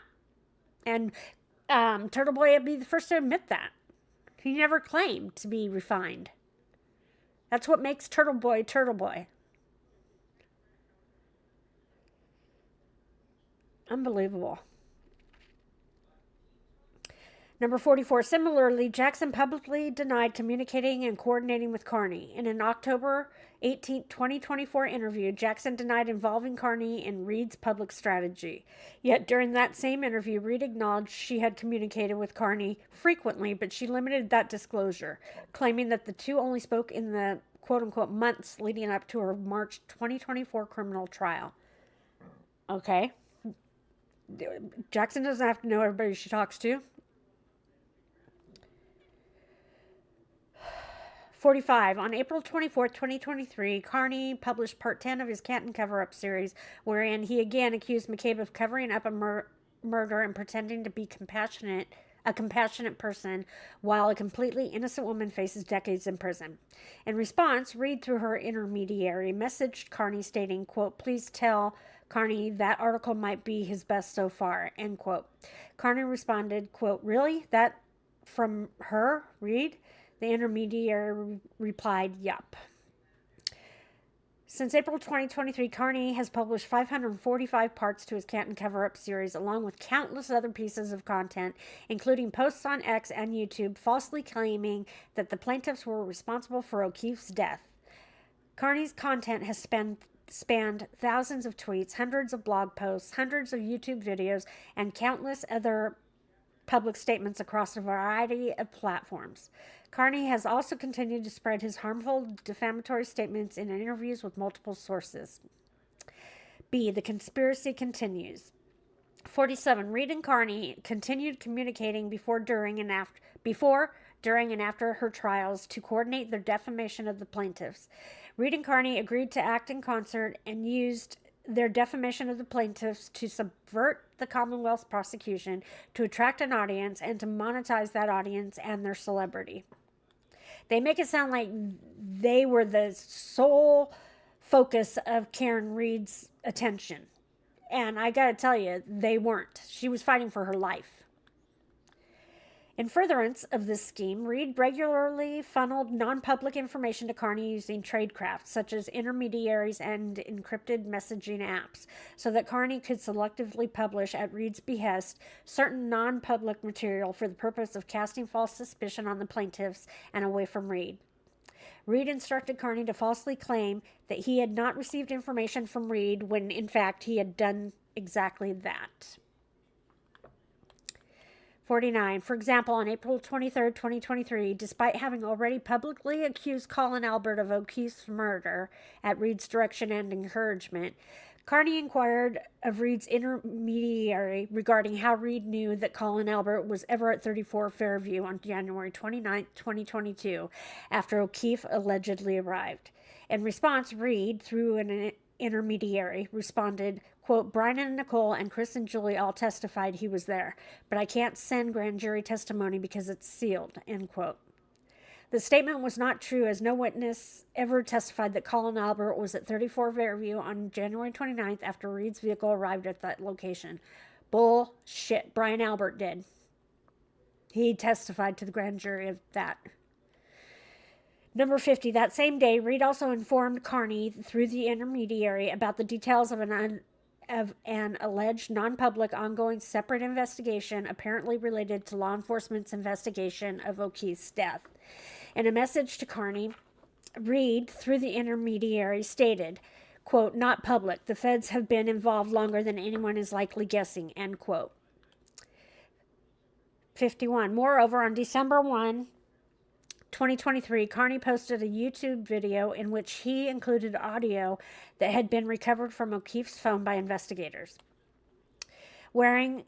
And Turtle Boy would be the first to admit that. He never claimed to be refined. That's what makes Turtle Boy Turtle Boy. Unbelievable. Number 44. Similarly, Jackson publicly denied communicating and coordinating with Kearney. In an October 18, 2024 interview, Jackson denied involving Kearney in Reed's public strategy. Yet during that same interview, Reed acknowledged she had communicated with Kearney frequently, but she limited that disclosure, claiming that the two only spoke in the quote-unquote months leading up to her March 2024 criminal trial. Okay. Jackson doesn't have to know everybody she talks to. 45. On April 24, 2023, Kearney published part 10 of his Canton cover-up series, wherein he again accused McCabe of covering up a murder and pretending to be a compassionate person, while a completely innocent woman faces decades in prison. In response, Reed, through her intermediary, messaged Kearney stating, quote, please tell Kearney that article might be his best so far, end quote. Kearney responded, quote, really? That from her, Reed? The intermediary replied, yup. Since April 2023, Kearney has published 545 parts to his Canton cover-up series, along with countless other pieces of content, including posts on X and YouTube, falsely claiming that the plaintiffs were responsible for O'Keefe's death. Kearney's content has spanned thousands of tweets, hundreds of blog posts, hundreds of YouTube videos, and countless other public statements across a variety of platforms. Kearney has also continued to spread his harmful defamatory statements in interviews with multiple sources. B. The conspiracy continues. 47. Reed and Kearney continued communicating before, during, and after her trials to coordinate their defamation of the plaintiffs. Reed and Kearney agreed to act in concert and used their defamation of the plaintiffs to subvert the Commonwealth's prosecution, to attract an audience, and to monetize that audience and their celebrity. They make it sound like they were the sole focus of Karen Reed's attention. And I gotta tell you, they weren't. She was fighting for her life. In furtherance of this scheme, Reed regularly funneled non-public information to Kearney using tradecraft, such as intermediaries and encrypted messaging apps, so that Kearney could selectively publish, at Reed's behest, certain non-public material for the purpose of casting false suspicion on the plaintiffs and away from Reed. Reed instructed Kearney to falsely claim that he had not received information from Reed when, in fact, he had done exactly that. 49. For example, on April 23, 2023, despite having already publicly accused Colin Albert of O'Keefe's murder at Reed's direction and encouragement, Kearney inquired of Reed's intermediary regarding how Reed knew that Colin Albert was ever at 34 Fairview on January 29, 2022, after O'Keefe allegedly arrived. In response, Reed, through an intermediary, responded, quote, Brian and Nicole and Chris and Julie all testified he was there, but I can't send grand jury testimony because it's sealed, end quote. The statement was not true, as no witness ever testified that Colin Albert was at 34 Fairview on January 29th after Reed's vehicle arrived at that location. Bullshit. Brian Albert did. He testified to the grand jury of that. Number 50. That same day, Reed also informed Kearney through the intermediary about the details of an alleged non-public ongoing separate investigation apparently related to law enforcement's investigation of O'Keefe's death. In a message to Kearney, Reed, through the intermediary, stated, quote, not public. The feds have been involved longer than anyone is likely guessing, end quote. 51. Moreover, on December 1, 2023, Kearney posted a YouTube video in which he included audio that had been recovered from O'Keefe's phone by investigators. Wearing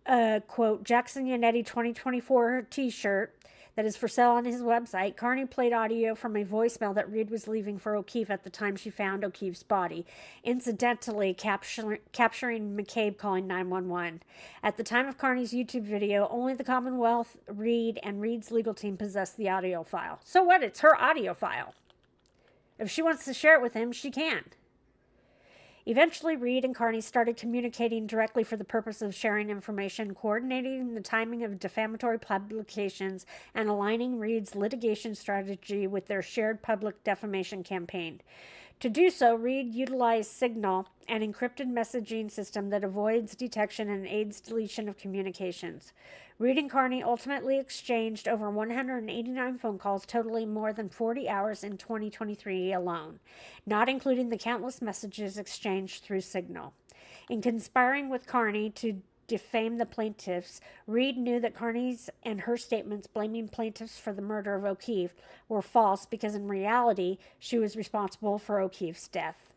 a, quote, Jackson Yannetti 2024 t-shirt that is for sale on his website, Kearney played audio from a voicemail that Reed was leaving for O'Keefe at the time she found O'Keefe's body, incidentally capturing McCabe calling 911. At the time of Kearney's YouTube video, only the Commonwealth, Reed, and Reed's legal team possessed the audio file. So what? It's her audio file. If she wants to share it with him, she can. Eventually, Reed and Kearney started communicating directly for the purpose of sharing information, coordinating the timing of defamatory publications, and aligning Reed's litigation strategy with their shared public defamation campaign. To do so, Reed utilized Signal, an encrypted messaging system that avoids detection and aids deletion of communications. Reed and Kearney ultimately exchanged over 189 phone calls, totaling more than 40 hours in 2023 alone, not including the countless messages exchanged through Signal. In conspiring with Kearney to defame the plaintiffs, Reed knew that Kearney's and her statements blaming plaintiffs for the murder of O'Keefe were false because in reality, she was responsible for O'Keefe's death.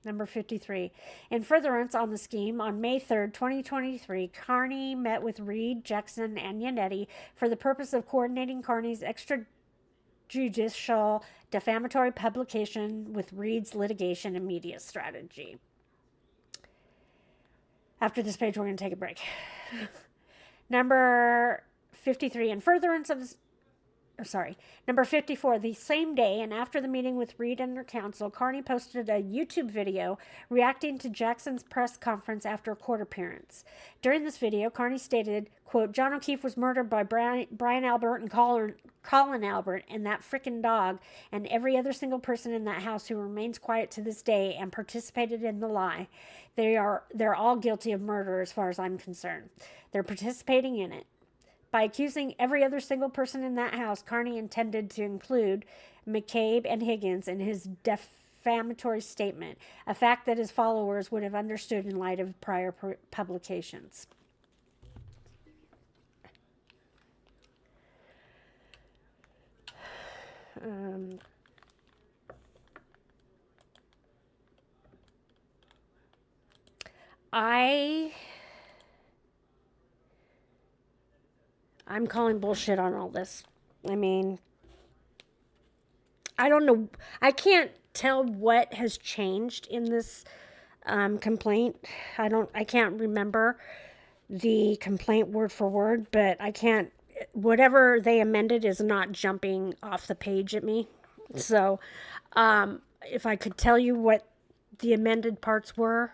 Number 53. In furtherance on the scheme, on May 3rd, 2023, Kearney met with Reed, Jackson, and Yannetti for the purpose of coordinating Kearney's extrajudicial defamatory publication with Reed's litigation and media strategy. After this page, we're going to take a break. Number 53. In furtherance of... Number 54. The same day and after the meeting with Reed and her counsel, Kearney posted a YouTube video reacting to Jackson's press conference after a court appearance. During this video, Kearney stated, quote, John O'Keefe was murdered by Brian Albert and Colin Albert and that frickin' dog and every other single person in that house who remains quiet to this day and participated in the lie. They're all guilty of murder as far as I'm concerned. They're participating in it. By accusing every other single person in that house, Kearney intended to include McCabe and Higgins in his defamatory statement, a fact that his followers would have understood in light of prior publications. I'm calling bullshit on all this. I mean, I don't know. I can't tell what has changed in this complaint. I can't remember the complaint word for word, but whatever they amended is not jumping off the page at me. So, if I could tell you what the amended parts were,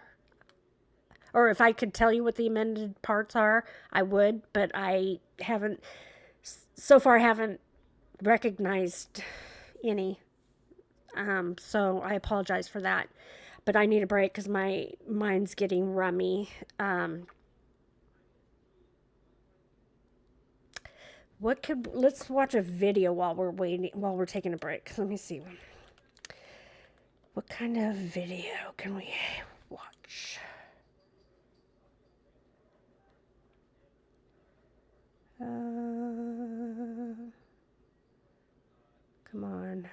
or if I could tell you what the amended parts are, I would, but I haven't recognized any. So I apologize for that. But I need a break because my mind's getting rummy. Let's watch a video while we're taking a break. Let me see. What kind of video can we watch? Come on.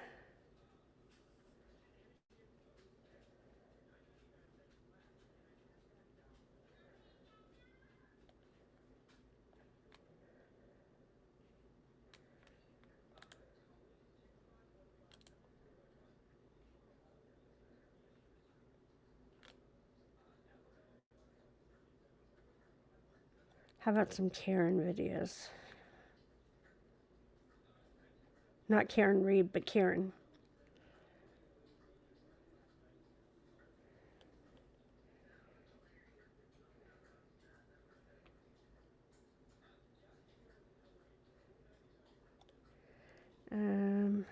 How about some Karen videos? Not Karen Reed, but Karen. Um,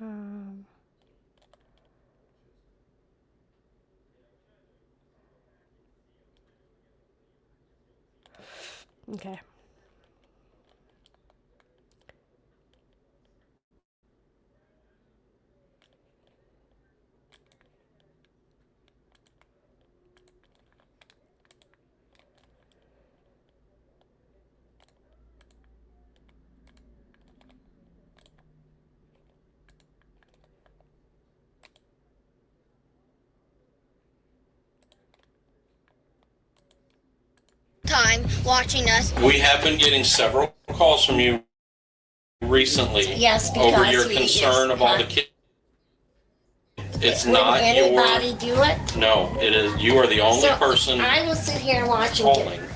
um, okay. Time watching us. We have been getting several calls from you recently. Yes, because over your concern of all the kids. It's Would not anybody your. do it? No, it is. You are the only person I will sit here and watch and do calling. it.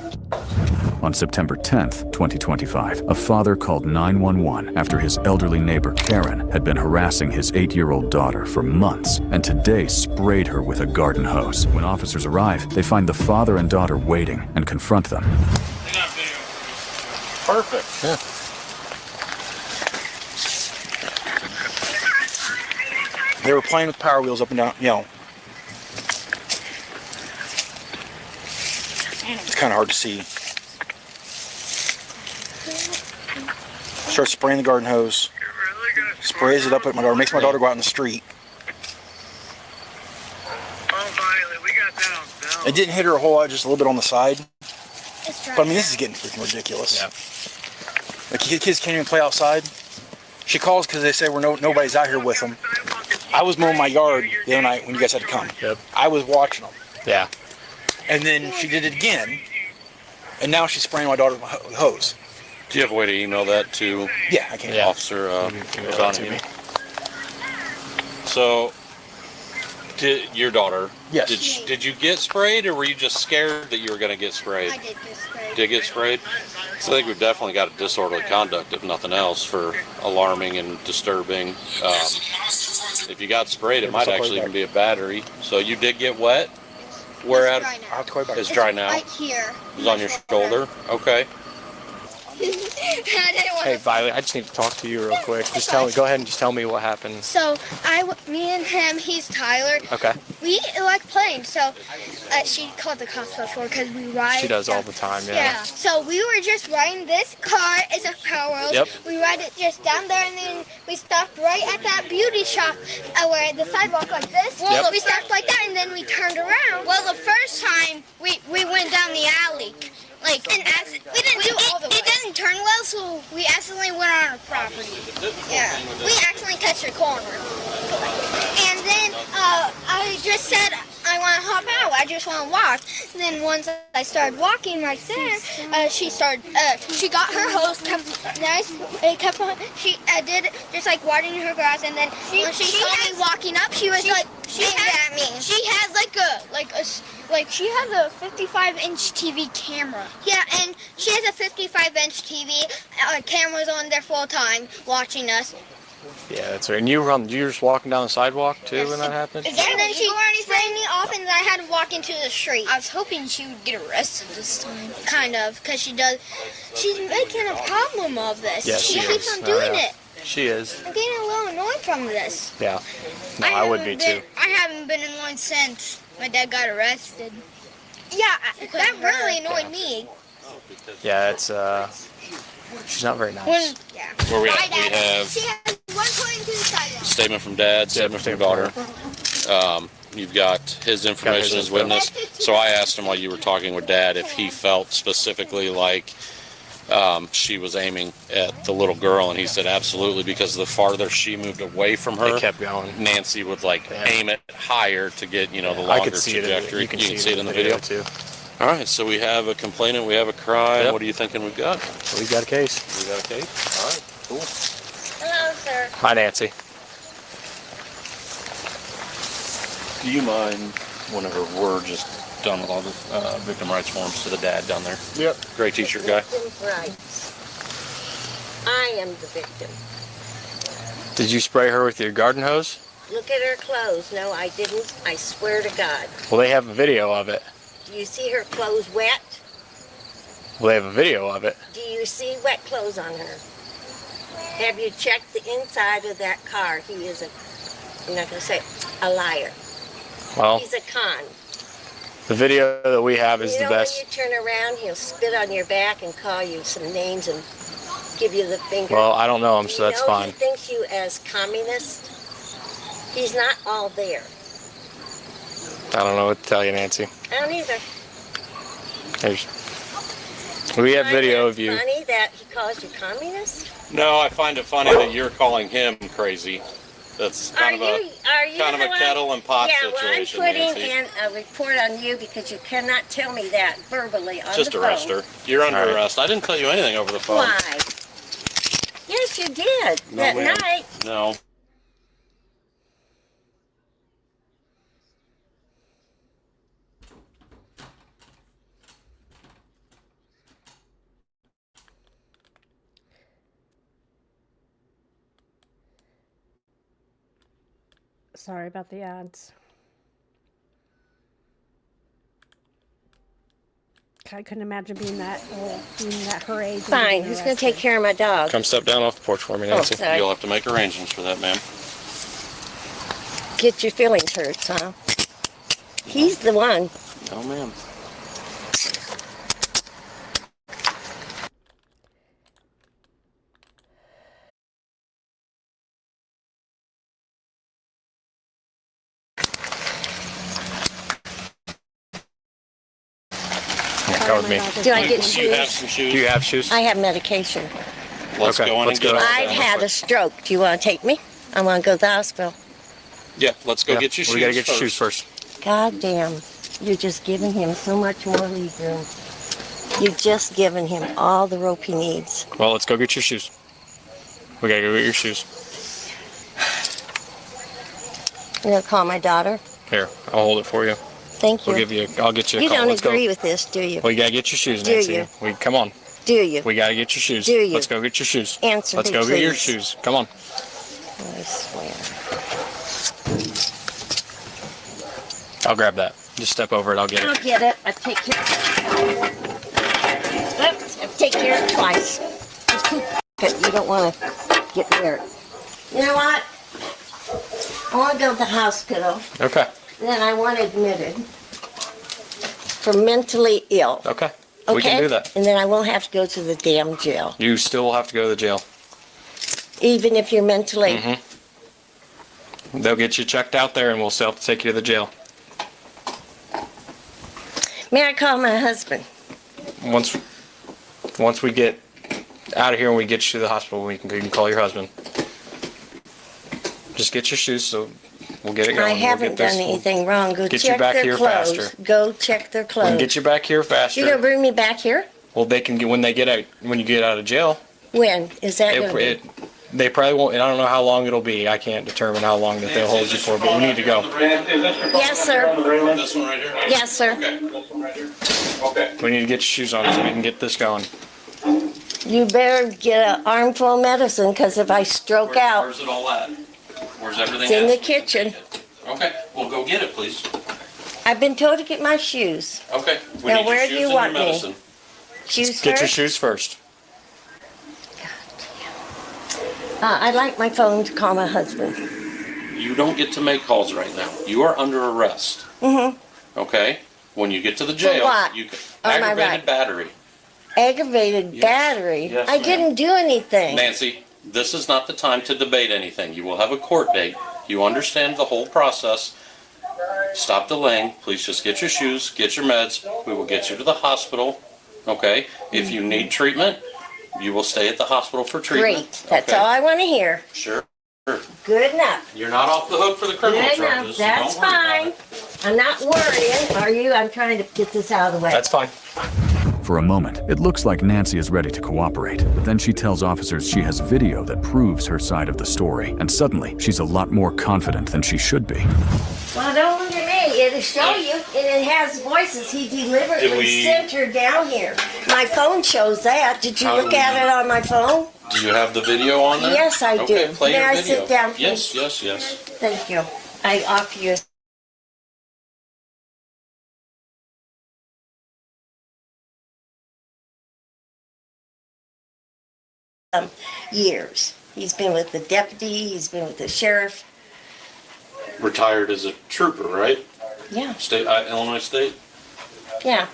On September 10th, 2025, a father called 911 after his elderly neighbor Karen had been harassing his 8-year-old daughter for months and today sprayed her with a garden hose. When officers arrive, they find the father and daughter waiting and confront them. Perfect. Yeah. They were playing with Power Wheels up and down, It's kind of hard to see. Starts spraying the garden hose. Sprays it up at my daughter. Makes my daughter go out in the street. It didn't hit her a whole lot, just a little bit on the side. But I mean, this is getting freaking ridiculous. Yeah. Like, kids can't even play outside. She calls because they say nobody's out here with them. I was mowing my yard the other night when you guys had to come. Yep. I was watching them. Yeah. And then she did it again. And now she's spraying my daughter with a hose. Do you have a way to email that to Yeah, I can. Yeah. Officer Give it on to me. So, did your daughter? Yes. Did you get sprayed, or were you just scared that you were going to get sprayed? I did get sprayed. Did get sprayed? So I think we've definitely got a disorderly conduct, if nothing else, for alarming and disturbing. If you got sprayed, it might actually even be a battery. So you did get wet? Where It's at? dry now. I'll have to call you back. It's dry now. Right here. It was on your shoulder? Okay. I didn't want Hey, to. Violet, I just need to talk to you real quick. Just go ahead and just tell me what happened. So me and him, he's Tyler. Okay. We like playing. So she called the cops before because we ride. She does all the time, yeah. Yeah. So we were just riding this car. It's a Power Wheels. Yep. We ride it just down there, and then we stopped right at that beauty shop where the sidewalk like this. Well, We stopped like that, and then we turned around. Well, the first time we went down the alley. Like, we didn't do all the way. It didn't turn well, so we accidentally went on our property. Yeah. We accidentally touched a corner. And then I just said, I want to hop out. I just want to walk. And then once I started walking right there, she got her hose, kept on, she did just like watering her grass, and then when she saw me walking up, she was like, she at me. She has she has a 55-inch TV camera. Yeah, and she has a 55-inch TV. Cameras on there full time watching us. Yeah, that's right. And you were just walking down the sidewalk too when that happened? And then she sprayed me off, and I had to walk into the street. I was hoping she would get arrested this time. Kind of, because she's making a problem of this. Yeah, she keeps is. on doing yeah. it. She is. I'm getting from this. Yeah. No, I would be too. I haven't been in one since my dad got arrested. Yeah, that really annoyed me. Yeah, it's she's not very nice. Where we have She has one point to the side. statement from dad, statement from daughter. You've got his information as witness. So I asked him while you were talking with dad if he felt specifically like she was aiming at the little girl, and he said absolutely, because the farther she moved away from her, It kept going. Nancy would like aim it higher to get, the longer I could see trajectory. You can see it in the video too. All right, so we have a complainant, we have a crime. Yep. What are you thinking we've got? We got a case. We got a case? All right, cool. Hello, sir. Hi, Nancy. Do you mind, whenever we're just done with all the victim rights forms, to the dad down there? Yep. Gray t-shirt guy. Victim rights. I am the victim. Did you spray her with your garden hose? Look at her clothes. No, I didn't. I swear to God. Well, they have a video of it. Do you see her clothes wet? Well, they have a video of it. Do you see wet clothes on her? Have you checked the inside of that car? He is I'm not going to say a liar. Well, He's a con. the video that we have is You the know, best. when you turn around, he'll spit on your back and call you some names and give you the finger. Well, I don't know him, Do so you that's know fine. He thinks you as communist. He's not all there. I don't know what to tell you, Nancy. I don't either. We have Find video that of you. funny that he calls you communist? No, I find it funny that you're calling him crazy. That's kind of a kettle and pot situation. Well, I'm putting Nancy. in a report on you because you cannot tell me that verbally on Just the arrest phone. her. You're under All right. arrest. I didn't tell you anything over the phone. Why? Yes, you did. No, that ma'am. night. No. Sorry about the ads. I couldn't imagine being that old, being that her age. and Fine. being Who's going to arrested. take care of my dog? Come step down off the porch for me, Oh, Nancy. sorry. You'll have to make arrangements for that, ma'am. Get your feelings hurt, huh? He's the one. No, ma'am. Come with me. Do I get Do you have shoes? some shoes? Do you have shoes? I have medication. Let's Okay, go in let's and get go. all I've that. had a stroke. Do you want to take me? I want to go to the hospital. Yeah, let's go Yeah, get your shoes. We gotta get your shoes first. God damn. You're just giving him so much more leave room. You've just given him all the rope he needs. Well, let's go get your shoes. We gotta go get your shoes. You gonna call my daughter? Here, I'll hold it for you. Thank you. I'll get you a You call. don't Let's agree go. with this, do you? We gotta get your shoes, Do Nancy. you? Come on. Do you? We gotta get your shoes. Do you? Let's go get your shoes. Answer Let's me, go get your please. shoes. Come on. I swear. I'll grab that. Just step over it. I'll get I'll it. get it. I take care of it. Oops, I take care of it twice. Just keep it. You don't want to get near it. You know what? I want to go to the hospital. Okay. Then I want admitted for mentally ill. Okay. Okay? We can do that. And then I won't have to go to the damn jail. You still will have to go to the jail. Even if you're mentally... Mm-hmm. They'll get you checked out there, and we'll still have to take you to the jail. May I call my husband? Once we get out of here and we get you to the hospital, you can call your husband. Just get your shoes, so we'll get it going. I We'll haven't get this- done anything wrong. Go get you check back their here clothes. faster. Go check their We clothes. can get you back here faster. You're gonna bring me back here? Well, they can get when you get out of jail. When is that gonna be? They probably won't. And I don't know how long it'll be. I can't determine how long that they'll hold you for. But we need to go. Yes, sir. This one right here? Yes, sir. Okay, this one right here? Okay. We need to get your shoes on so we can get this going. You better get an armful of medicine, because if I stroke out, Where's it all at? Where's everything it's in at? the kitchen. Okay, well, go get it, please. I've been told to get my shoes. Okay. We Now, need your where do shoes you and want your me? medicine. Shoes Get your first? shoes first. I'd like my phone to call my husband. You don't get to make calls right now. You are under arrest. Mm-hmm. Okay? When you get to the jail, what? you can Am I aggravated right? battery. Aggravated Yes. battery? Yes, I ma'am. didn't do anything. Nancy, this is not the time to debate anything. You will have a court date. You understand the whole process. Stop delaying. Please just get your shoes, get your meds. We will get you to the hospital. Okay? If you need treatment, you will stay at the hospital for treatment. Great. That's okay? all I want to hear. Sure. Good enough. You're not off the hook for the criminal Good enough. charges. so That's don't worry fine. about it. I'm not worrying. Are you? I'm trying to get this out of the way. That's fine. For a moment, it looks like Nancy is ready to cooperate, but then she tells officers she has video that proves her side of the story, and suddenly she's a lot more confident than she should be. Well, don't look at me. It'll show you, and it has voices. He deliberately sent her down here. My phone shows that. Did you How look do at we- it on my phone? Do you have the video on there? Yes, I do. Okay, play May your I video. sit down, Yes, please? yes. Thank you. I offer you years. He's been with the deputy. He's been with the sheriff. Retired as a trooper, right? Yeah, State, Illinois State? yeah.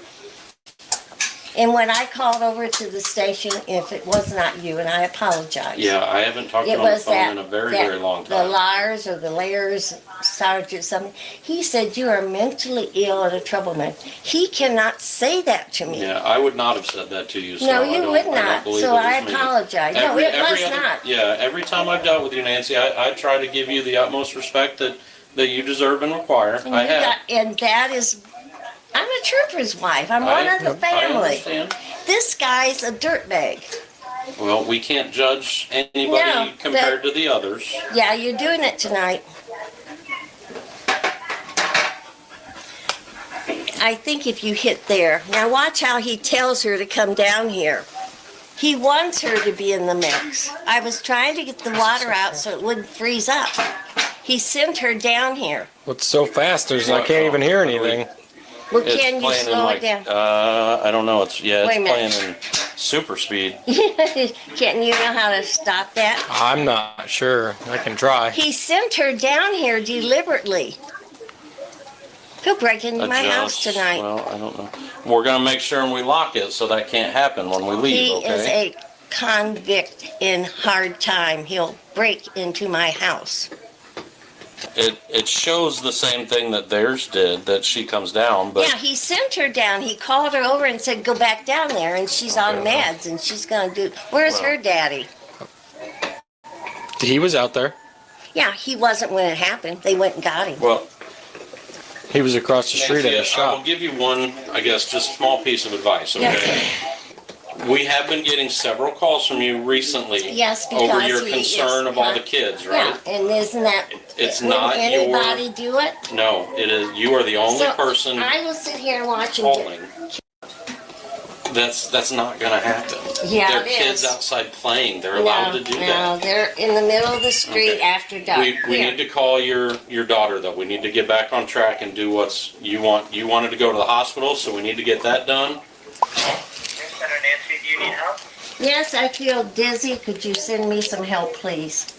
And when I called over to the station, if it was not you, and I apologize. Yeah, I haven't talked to It him on the was phone that, in a very, that very long the time. Lars or the Layers Sergeant something. He said you are mentally ill and a troublemaker. He cannot say that to me. Yeah, I would not have said that to you. So No, I you don't- would I don't not. believe So it was I me. apologize. No, it was other- not. Yeah, every time I've dealt with you, Nancy, I try to give you the utmost respect that you deserve and require. And I you have. and that is, I'm a trooper's wife. I'm one of the I family. understand. This guy's a dirtbag. Well, we can't judge anybody No, compared to the others. Yeah, you're doing it tonight. I think if you hit there. Now watch how he tells her to come down here. He wants her to be in the mix. I was trying to get the water out so it wouldn't freeze up. He sent her down here. It's so fast, I can't even hear anything. Well, It's can you playing in slow like, it down? I don't know. It's Wait a playing minute. in super speed. Can't you know how to stop that? I'm not sure. I can try. He sent her down here deliberately. He'll break into my house Adjust. tonight. Well, I don't know. We're gonna make sure we lock it so that can't happen when we leave. He Okay. is a convict in hard time. He'll break into my house. It shows the same thing that theirs did, that she comes down, but Yeah, he sent her down. He called her over and said, go back down there. And she's on meds and she's going to do. Where's Well. her daddy? He was out there. Yeah, he wasn't when it happened. They went and got him. well, He was across the street at Nancy, a I will shop. give you one, I guess, just small piece of advice. Okay. Yes. We have been getting several calls from you recently. Yes, because over your he concern is of all the not- kids, right? Yeah, and isn't that, It's wouldn't not anybody your. do it? No, it is. You are the only So, person I will sit here and watch him do calling. That's not gonna happen. Yeah, They're it kids is. outside playing. They're allowed to do No, that. they're in the middle of the street Okay. after dark. We Here. need to call your daughter though. We need to get back on track and do what's you want. You wanted to go to the hospital, so we need to get that done. Center Nancy, do you need help? Yes, I feel dizzy. Could you send me some help, please?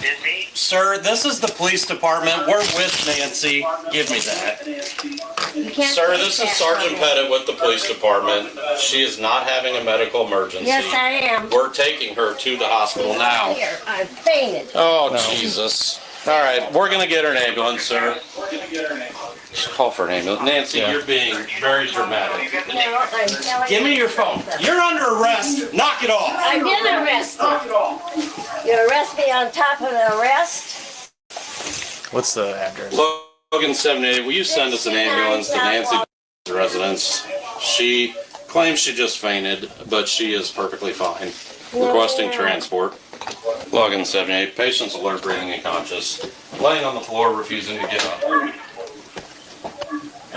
Busy? Sir, this is the police department. We're with Nancy. Give me that. You can't Sir, take this is that Sergeant from me. Pettit with the police department. She is not having a medical emergency. Yes, I am. We're taking her to the hospital now. Here, I fainted. Oh, Jesus. All right, we're going to get her an ambulance, sir. Just call for an ambulance. Nancy, Yeah. you're being very dramatic. No, I'm telling Give me your phone. You're under arrest. Knock it off. I did arrest you. You arrest me on top of the arrest? What's the address? Logan 78, will you send us an ambulance to Nancy's residence? She claims she just fainted, but she is perfectly fine. Requesting transport. Logan 78, patient's alert, breathing unconscious. Laying on the floor, refusing to get up.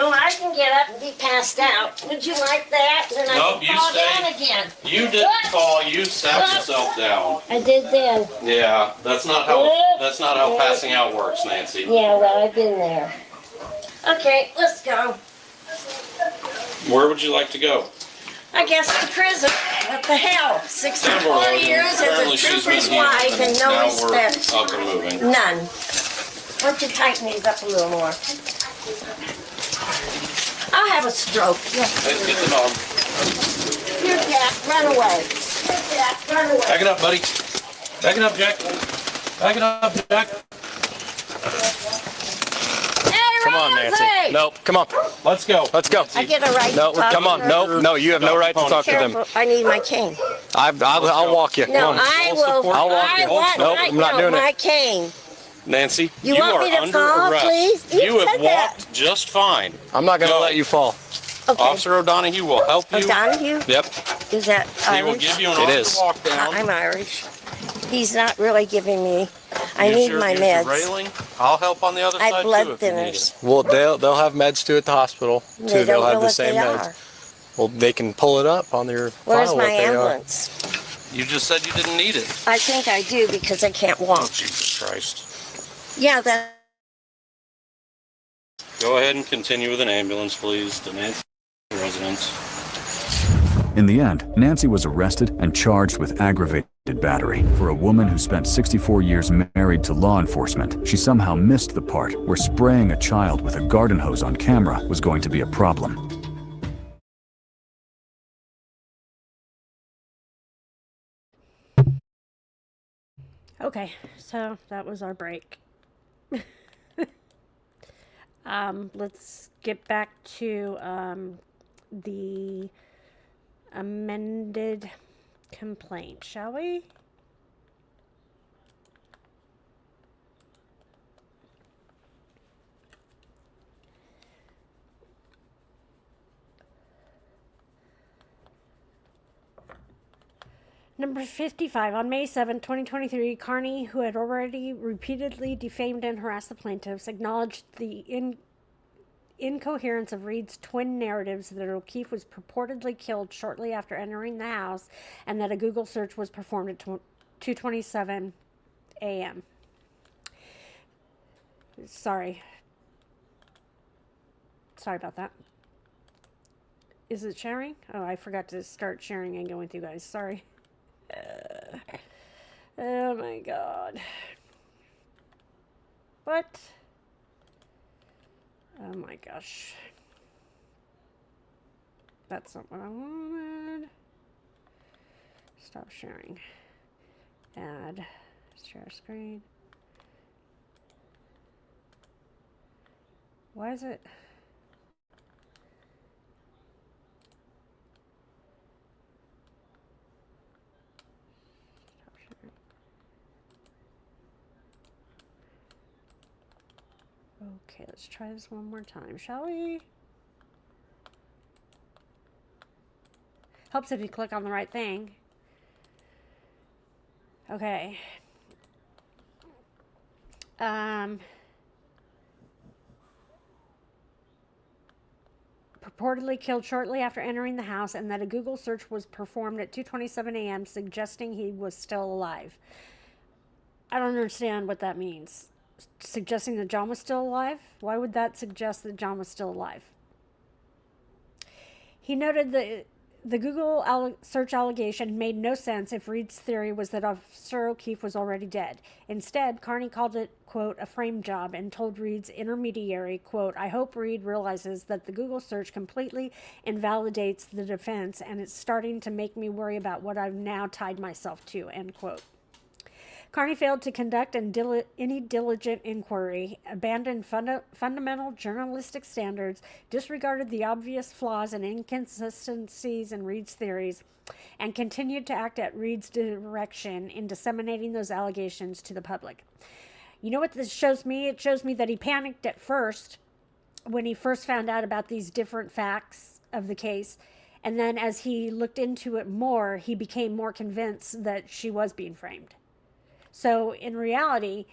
Oh, I can get up and be passed out. Would you like that? Then I Nope, can you fall stay. down again. You didn't fall, you sat yourself down. I did then. Yeah, that's not how passing out works, Nancy. Yeah, well, I've been there. Okay, let's go. Where would you like to go? I guess to prison. What the hell? 64 years as a trooper's wife and no respect. Up and moving. None. Why don't you tighten these up a little more? I'll have a stroke. Let's get the dog. Here, Jack, run away. Here, Jack, run away. Back it up, buddy. Back it up, Jack. Back it up, Jack. Hey, Come on, Nancy. Rosie! Nope. Come on. Let's go. Let's go. I get a right No, to talk come on. to her. No, you have no right to talk to them. Careful, I need my cane. I'll walk you. No, Come on. I will. I'll walk I you. want Nope, my, I'm not doing my it. cane. Nancy, You want are me to under fall, arrest. please? You You have said that. walked just fine. I'm not going to Go. let you fall. Okay. Officer O'Donoghue will help you. O'Donoghue? Yep. Is that He will Irish? give you an It offer is. to walk down. I'm Irish. He's not really giving me. I Use need your- my use your meds. railing. I'll help on the other I side blood too if you need thinners. it. Well, they'll have meds too at the hospital too. They They'll don't have know the what same they meds. are. Well, they can pull it up on their Where's file my what they are. ambulance? You just said you didn't need it. I think I do because I can't Oh, walk. Jesus Christ. Yeah, that. Go ahead and continue with an ambulance, please, to Nancy residence. In the end, Nancy was arrested and charged with aggravated battery. For a woman who spent 64 years married to law enforcement, she somehow missed the part where spraying a child with a garden hose on camera was going to be a problem. Okay, so that was our break. Let's get back to the amended complaint, shall we? Number 55, on May 7, 2023, Kearney, who had already repeatedly defamed and harassed the plaintiffs, acknowledged the incoherence of Reed's twin narratives that O'Keefe was purportedly killed shortly after entering the house and that a Google search was performed at 2:27 a.m. Sorry about that. Is it sharing? Oh, I forgot to start sharing and going with you guys. Sorry. Oh my god. What? Oh my gosh. That's not what I wanted. Stop sharing. Add. Share screen. Why is it? Okay, let's try this one more time, shall we? Helps if you click on the right thing. Okay. Purportedly killed shortly after entering the house, and that a Google search was performed at 2:27 a.m., suggesting he was still alive. I don't understand what that means. Suggesting that John was still alive? Why would that suggest that John was still alive? He noted that the Google search allegation made no sense if Reed's theory was that Officer O'Keefe was already dead. Instead, Kearney called it, quote, a frame job and told Reed's intermediary, quote, I hope Reed realizes that the Google search completely invalidates the defense and it's starting to make me worry about what I've now tied myself to, end quote. Kearney failed to conduct any diligent inquiry, abandoned fundamental journalistic standards, disregarded the obvious flaws and inconsistencies in Reed's theories, and continued to act at Reed's direction in disseminating those allegations to the public. You know what this shows me? It shows me that he panicked at first when he first found out about these different facts of the case. And then as he looked into it more, he became more convinced that she was being framed. So in reality,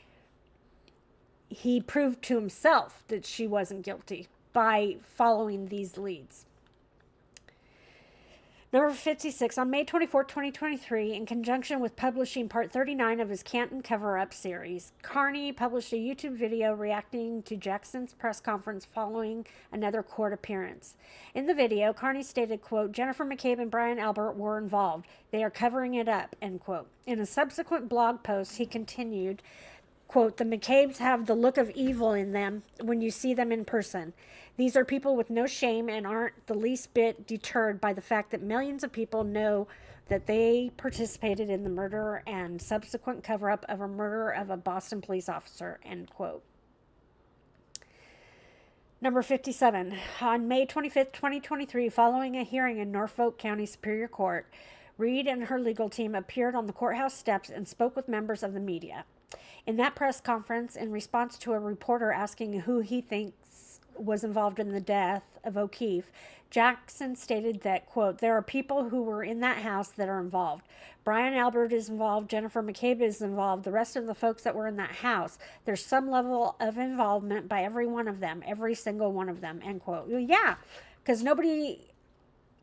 he proved to himself that she wasn't guilty by following these leads. Number 56, on May 24, 2023, in conjunction with publishing part 39 of his Canton cover-up series, Kearney published a YouTube video reacting to Jackson's press conference following another court appearance. In the video, Kearney stated, quote, Jennifer McCabe and Brian Albert were involved. They are covering it up, end quote. In a subsequent blog post, he continued, quote, the McCabes have the look of evil in them when you see them in person. These are people with no shame and aren't the least bit deterred by the fact that millions of people know that they participated in the murder and subsequent cover-up of a murder of a Boston police officer, end quote. Number 57, on May 25th, 2023, following a hearing in Norfolk County Superior Court, Reed and her legal team appeared on the courthouse steps and spoke with members of the media. In that press conference, in response to a reporter asking who he thinks was involved in the death of O'Keefe, Jackson stated that, quote, there are people who were in that house that are involved. Brian Albert is involved. Jennifer McCabe is involved. The rest of the folks that were in that house, there's some level of involvement by every one of them, every single one of them, end quote. Well, yeah, because nobody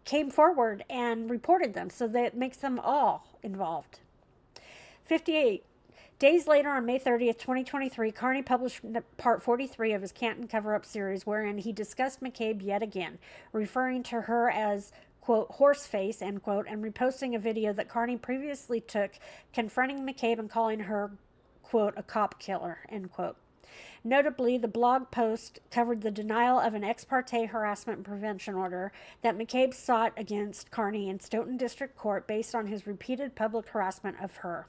came forward and reported them, so that makes them all involved. 58. Days later, on May 30th, 2023, Kearney published part 43 of his Canton cover-up series, wherein he discussed McCabe yet again, referring to her as, quote, horseface, end quote, and reposting a video that Kearney previously took confronting McCabe and calling her, quote, a cop killer, end quote. Notably, the blog post covered the denial of an ex parte harassment and prevention order that McCabe sought against Kearney in Stoughton District Court based on his repeated public harassment of her.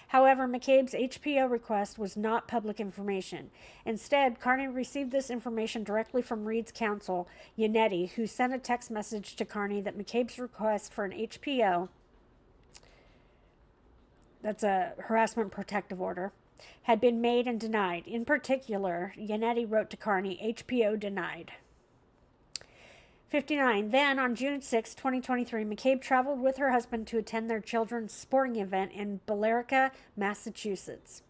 However, McCabe's HPO request was not public information. Instead, Kearney received this information directly from Reed's counsel, Yannetti, who sent a text message to Kearney that McCabe's request for an HPO, that's a harassment protective order, had been made and denied. In particular, Yannetti wrote to Kearney, HPO denied. 59. Then, on June 6, 2023, McCabe traveled with her husband to attend their children's sporting event in Billerica, Massachusetts.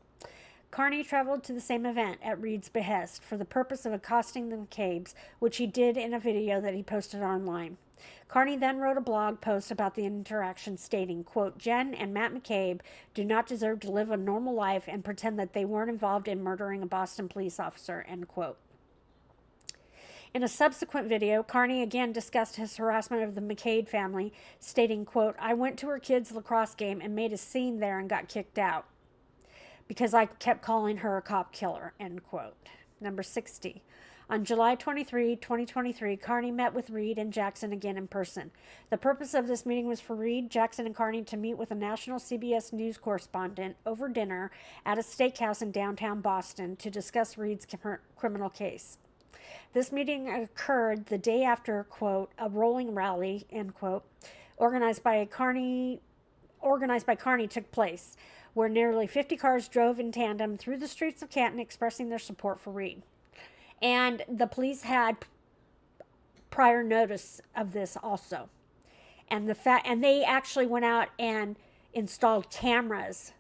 Kearney traveled to the same event at Reed's behest for the purpose of accosting the McCabes, which he did in a video that he posted online. Kearney then wrote a blog post about the interaction stating, quote, Jen and Matt McCabe do not deserve to live a normal life and pretend that they weren't involved in murdering a Boston police officer, end quote. In a subsequent video, Kearney again discussed his harassment of the McCabe family, stating, quote, I went to her kids' lacrosse game and made a scene there and got kicked out because I kept calling her a cop killer, end quote. Number 60. On July 23, 2023, Kearney met with Reed and Jackson again in person. The purpose of this meeting was for Reed, Jackson, and Kearney to meet with a national CBS News correspondent over dinner at a steakhouse in downtown Boston to discuss Reed's criminal case. This meeting occurred the day after, quote, a rolling rally, end quote, organized by Kearney took place, where nearly 50 cars drove in tandem through the streets of Canton expressing their support for Reed. And the police had prior notice of this also. And they actually went out and installed cameras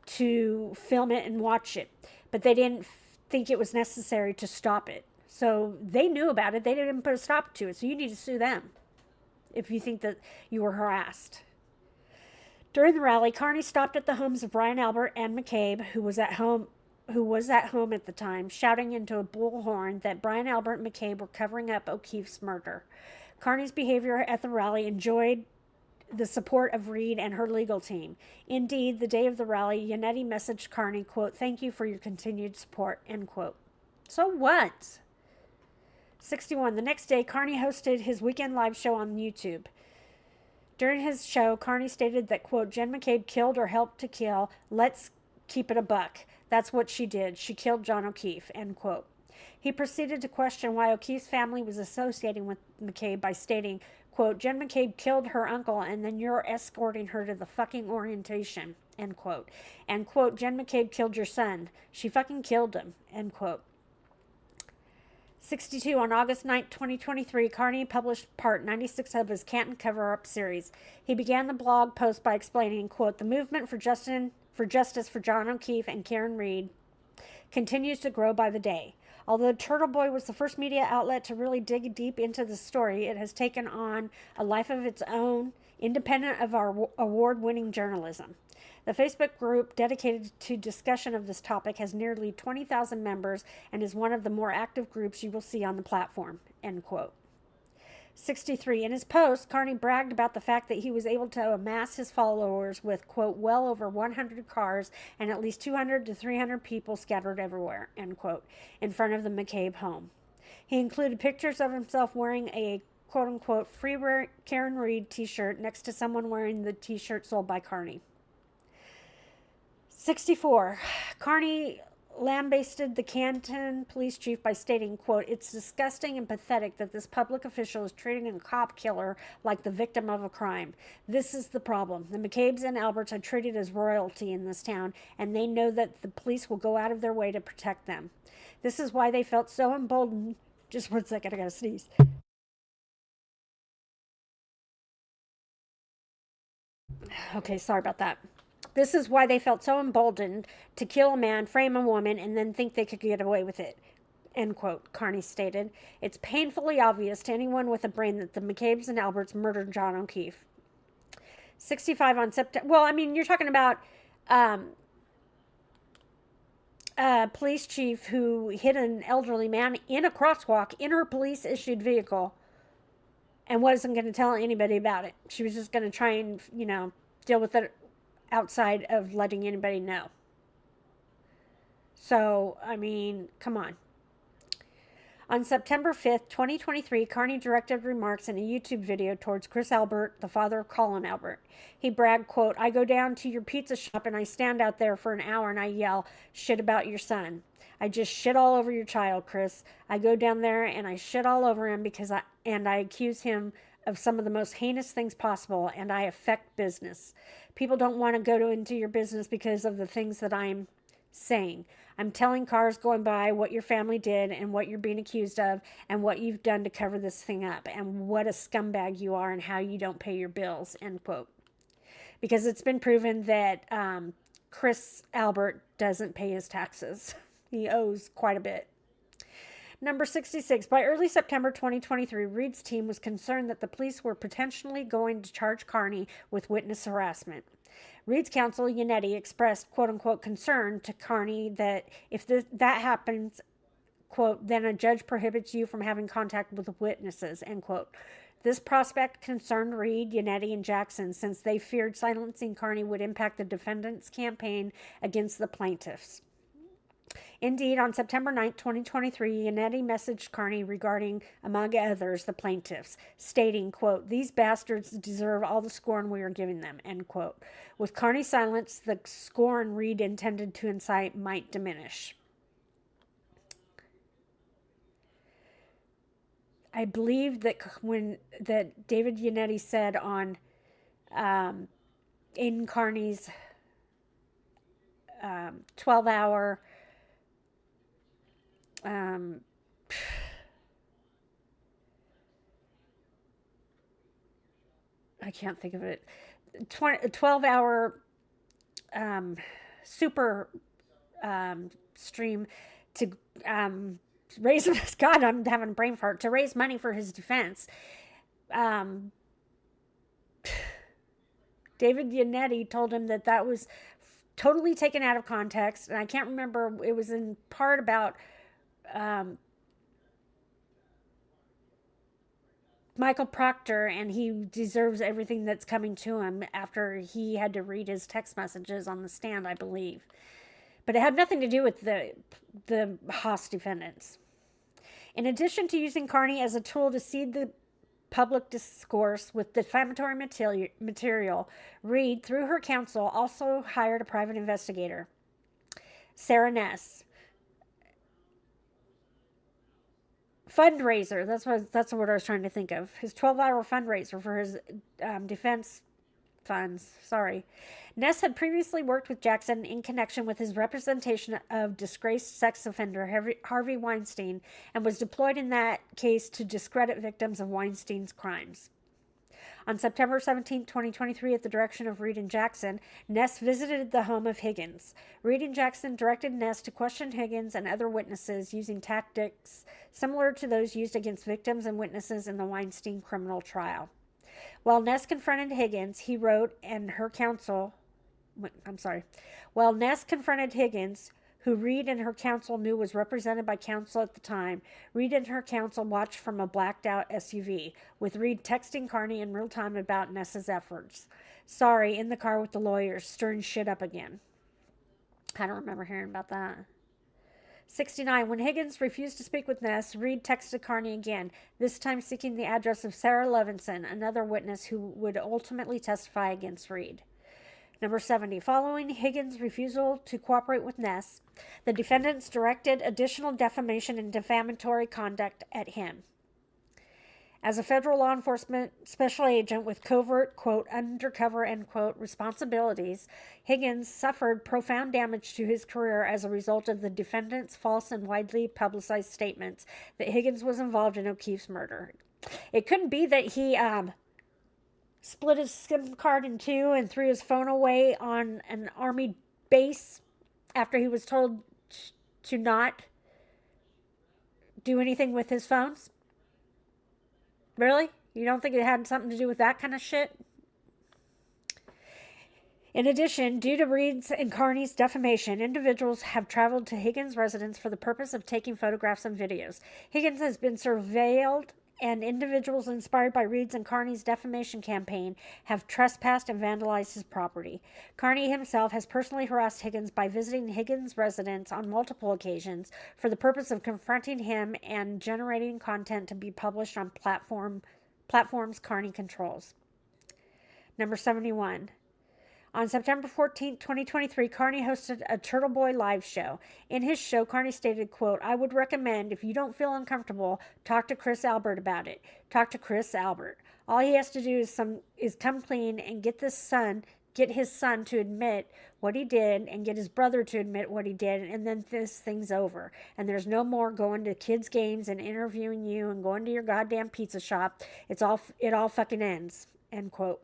to film it and watch it. But they didn't think it was necessary to stop it. So they knew about it. They didn't put a stop to it. So you need to sue them if you think that you were harassed. During the rally, Kearney stopped at the homes of Brian Albert and McCabe, who was at home at the time, shouting into a bullhorn that Brian Albert and McCabe were covering up O'Keefe's murder. Kearney's behavior at the rally enjoyed the support of Reed and her legal team. Indeed, the day of the rally, Yannetti messaged Kearney, quote, thank you for your continued support, end quote. So what? 61. The next day, Kearney hosted his weekend live show on YouTube. During his show, Kearney stated that, quote, Jen McCabe killed or helped to kill. Let's keep it a buck. That's what she did. She killed John O'Keefe, end quote. He proceeded to question why O'Keefe's family was associating with McCabe by stating, quote, Jen McCabe killed her uncle and then you're escorting her to the fucking orientation, end quote. And, quote, Jen McCabe killed your son. She fucking killed him, end quote. 62. On August 9, 2023, Kearney published part 96 of his Canton cover-up series. He began the blog post by explaining, quote, the movement for justice for John O'Keefe and Karen Reed continues to grow by the day. Although Turtle Boy was the first media outlet to really dig deep into the story, it has taken on a life of its own, independent of our award-winning journalism. The Facebook group dedicated to discussion of this topic has nearly 20,000 members and is one of the more active groups you will see on the platform, end quote. 63. In his post, Kearney bragged about the fact that he was able to amass his followers with, quote, well over 100 cars and at least 200 to 300 people scattered everywhere, end quote, in front of the McCabe home. He included pictures of himself wearing a, quote unquote, free Karen Reed t-shirt next to someone wearing the t-shirt sold by Kearney. 64. Kearney lambasted the Canton police chief by stating, quote, it's disgusting and pathetic that this public official is treating a cop killer like the victim of a crime. This is the problem. The McCabes and Alberts are treated as royalty in this town, and they know that the police will go out of their way to protect them. This is why they felt so emboldened. Just 1 second, I gotta sneeze. Okay, sorry about that. This is why they felt so emboldened to kill a man, frame a woman, and then think they could get away with it, end quote, Kearney stated. It's painfully obvious to anyone with a brain that the McCabes and Alberts murdered John O'Keefe. 65 on September. Well, I mean, you're talking about a police chief who hit an elderly man in a crosswalk in her police-issued vehicle and wasn't going to tell anybody about it. She was just going to try and, deal with it outside of letting anybody know. So, I mean, come on. On September 5th, 2023, Kearney directed remarks in a YouTube video towards Chris Albert, the father of Colin Albert. He bragged, quote, I go down to your pizza shop and I stand out there for an hour and I yell shit about your son. I just shit all over your child, Chris. I go down there and I shit all over him because I accuse him of some of the most heinous things possible, and I affect business. People don't want to go into your business because of the things that I'm saying. I'm telling cars going by what your family did and what you're being accused of and what you've done to cover this thing up and what a scumbag you are and how you don't pay your bills, end quote. Because it's been proven that Chris Albert doesn't pay his taxes. He owes quite a bit. Number 66. By early September 2023, Reed's team was concerned that the police were potentially going to charge Kearney with witness harassment. Reed's counsel, Yannetti, expressed, quote-unquote, concern to Kearney that if that happens, quote, then a judge prohibits you from having contact with witnesses, end quote. This prospect concerned Reed, Yannetti, and Jackson since they feared silencing Kearney would impact the defendants' campaign against the plaintiffs. Indeed, on September 9, 2023, Yannetti messaged Kearney regarding, among others, the plaintiffs, stating, quote, these bastards deserve all the scorn we are giving them, end quote. With Kearney's silence, the scorn Reed intended to incite might diminish. I believe that that David Yannetti said on Aidan Kearney's 12-hour I can't think of it. 12-hour super stream to raise. God, I'm having a brain fart. To raise money for his defense. David Yannetti told him that was totally taken out of context, and I can't remember. It was in part about Michael Proctor, and he deserves everything that's coming to him after he had to read his text messages on the stand, I believe. But it had nothing to do with the Haas defendants. In addition to using Kearney as a tool to seed the public discourse with defamatory material, Reed, through her counsel, also hired a private investigator, Sarah Ness. Fundraiser, that's the word I was trying to think of. His 12-hour fundraiser for his defense funds. Sorry. Ness had previously worked with Jackson in connection with his representation of disgraced sex offender Harvey Weinstein and was deployed in that case to discredit victims of Weinstein's crimes. On September 17, 2023, at the direction of Reed and Jackson, Ness visited the home of Higgins. Reed and Jackson directed Ness to question Higgins and other witnesses using tactics similar to those used against victims and witnesses in the Weinstein criminal trial. While Ness confronted Higgins, he wrote, and her counsel, While Ness confronted Higgins, who Reed and her counsel knew was represented by counsel at the time, Reed and her counsel watched from a blacked-out SUV, with Reed texting Kearney in real time about Ness's efforts. Sorry, in the car with the lawyers, stirring shit up again. I don't remember hearing about that. 69. When Higgins refused to speak with Ness, Reed texted Kearney again, this time seeking the address of Sarah Levinson, another witness who would ultimately testify against Reed. Number 70. Following Higgins' refusal to cooperate with Ness, the defendants directed additional defamation and defamatory conduct at him. As a federal law enforcement special agent with covert, quote, undercover, end quote, responsibilities, Higgins suffered profound damage to his career as a result of the defendant's false and widely publicized statements that Higgins was involved in O'Keefe's murder. It couldn't be that he split his SIM card in two and threw his phone away on an Army base after he was told to not do anything with his phones? Really? You don't think it had something to do with that kind of shit? In addition, due to Reed's and Kearney's defamation, individuals have traveled to Higgins' residence for the purpose of taking photographs and videos. Higgins has been surveilled, and individuals inspired by Reed's and Kearney's defamation campaign have trespassed and vandalized his property. Kearney himself has personally harassed Higgins by visiting Higgins' residence on multiple occasions for the purpose of confronting him and generating content to be published on platforms Kearney controls. Number 71. On September 14, 2023, Kearney hosted a Turtle Boy live show. In his show, Kearney stated, quote, I would recommend, if you don't feel uncomfortable, talk to Chris Albert about it. Talk to Chris Albert. All he has to do is come clean and get his son to admit what he did and get his brother to admit what he did, and then this thing's over. And there's no more going to kids' games and interviewing you and going to your goddamn pizza shop. It all fucking ends, end quote.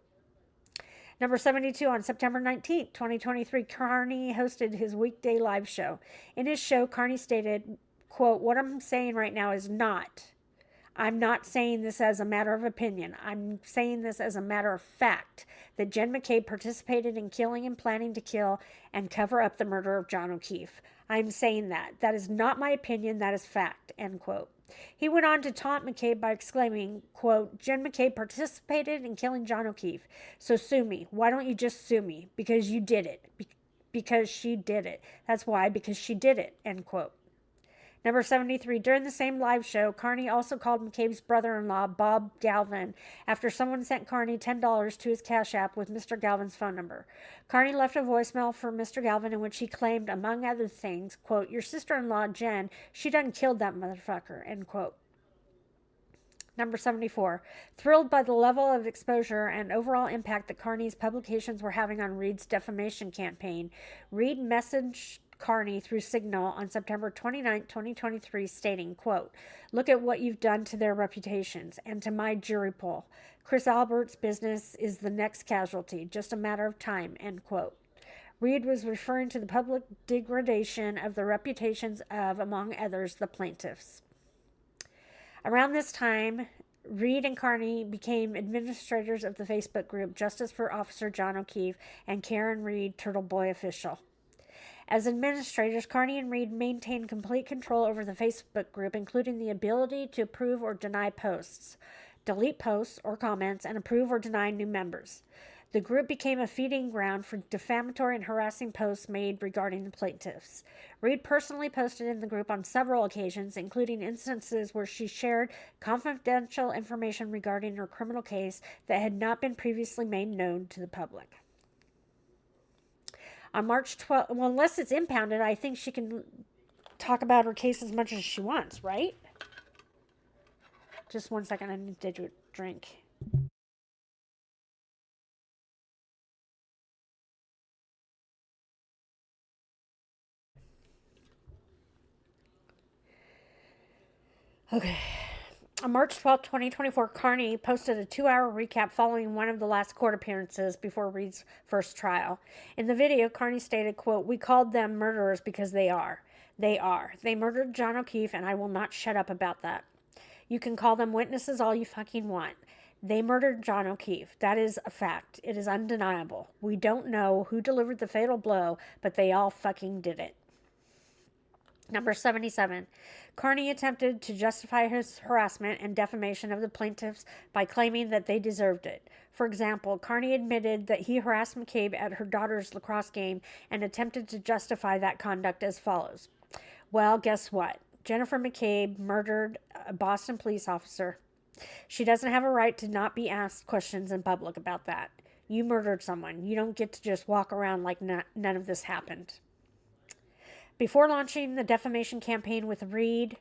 Number 72, on September 19, 2023, Kearney hosted his weekday live show. In his show, Kearney stated, quote, what I'm saying right now is I'm not saying this as a matter of opinion. I'm saying this as a matter of fact, that Jen McCabe participated in killing and planning to kill and cover up the murder of John O'Keefe. I'm saying that. That is not my opinion. That is fact, end quote. He went on to taunt McCabe by exclaiming, quote, Jen McCabe participated in killing John O'Keefe. So sue me. Why don't you just sue me? Because you did it. Because she did it. That's why, because she did it, end quote. Number 73, during the same live show, Kearney also called McCabe's brother-in-law, Bob Galvin, after someone sent Kearney $10 to his Cash App with Mr. Galvin's phone number. Kearney left a voicemail for Mr. Galvin in which he claimed, among other things, quote, your sister-in-law, Jen, she done killed that motherfucker, end quote. Number 74, thrilled by the level of exposure and overall impact that Kearney's publications were having on Reed's defamation campaign, Reed messaged Kearney through Signal on September 29, 2023, stating, quote, look at what you've done to their reputations and to my jury pool. Chris Albert's business is the next casualty, just a matter of time, end quote. Reed was referring to the public degradation of the reputations of, among others, the plaintiffs. Around this time, Reed and Kearney became administrators of the Facebook group Justice for Officer John O'Keefe and Karen Reed, Turtle Boy Official. As administrators, Kearney and Reed maintained complete control over the Facebook group, including the ability to approve or deny posts, delete posts or comments, and approve or deny new members. The group became a feeding ground for defamatory and harassing posts made regarding the plaintiffs. Reed personally posted in the group on several occasions, including instances where she shared confidential information regarding her criminal case that had not been previously made known to the public. On March 12th, well, unless it's impounded, I think she can talk about her case as much as she wants, right? Just 1 second, I need to drink. Okay. On March 12, 2024, Kearney posted a 2-hour recap following one of the last court appearances before Reed's first trial. In the video, Kearney stated, quote, "We called them murderers because they are. They are. They murdered John O'Keefe, and I will not shut up about that. You can call them witnesses all you fucking want. They murdered John O'Keefe. That is a fact. It is undeniable. We don't know who delivered the fatal blow, but they all fucking did it." Number 77. Kearney attempted to justify his harassment and defamation of the plaintiffs by claiming that they deserved it. For example, Kearney admitted that he harassed McCabe at her daughter's lacrosse game and attempted to justify that conduct as follows. Well, guess what? Jennifer McCabe murdered a Boston police officer. She doesn't have a right to not be asked questions in public about that. You murdered someone. You don't get to just walk around like none of this happened. Before launching the defamation campaign with Reed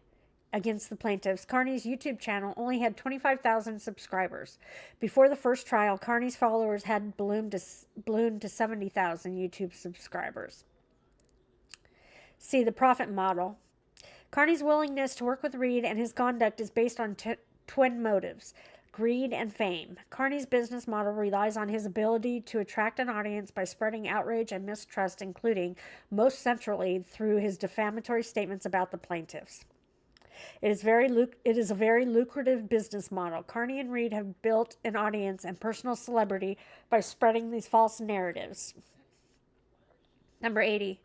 against the plaintiffs, Kearney's YouTube channel only had 25,000 subscribers. Before the first trial, Kearney's followers had ballooned to 70,000 YouTube subscribers. See the profit model. Kearney's willingness to work with Reed and his conduct is based on twin motives: greed and fame. Kearney's business model relies on his ability to attract an audience by spreading outrage and mistrust, including, most centrally, through his defamatory statements about the plaintiffs. It is a very lucrative business model. Kearney and Reed have built an audience and personal celebrity by spreading these false narratives. Number 80.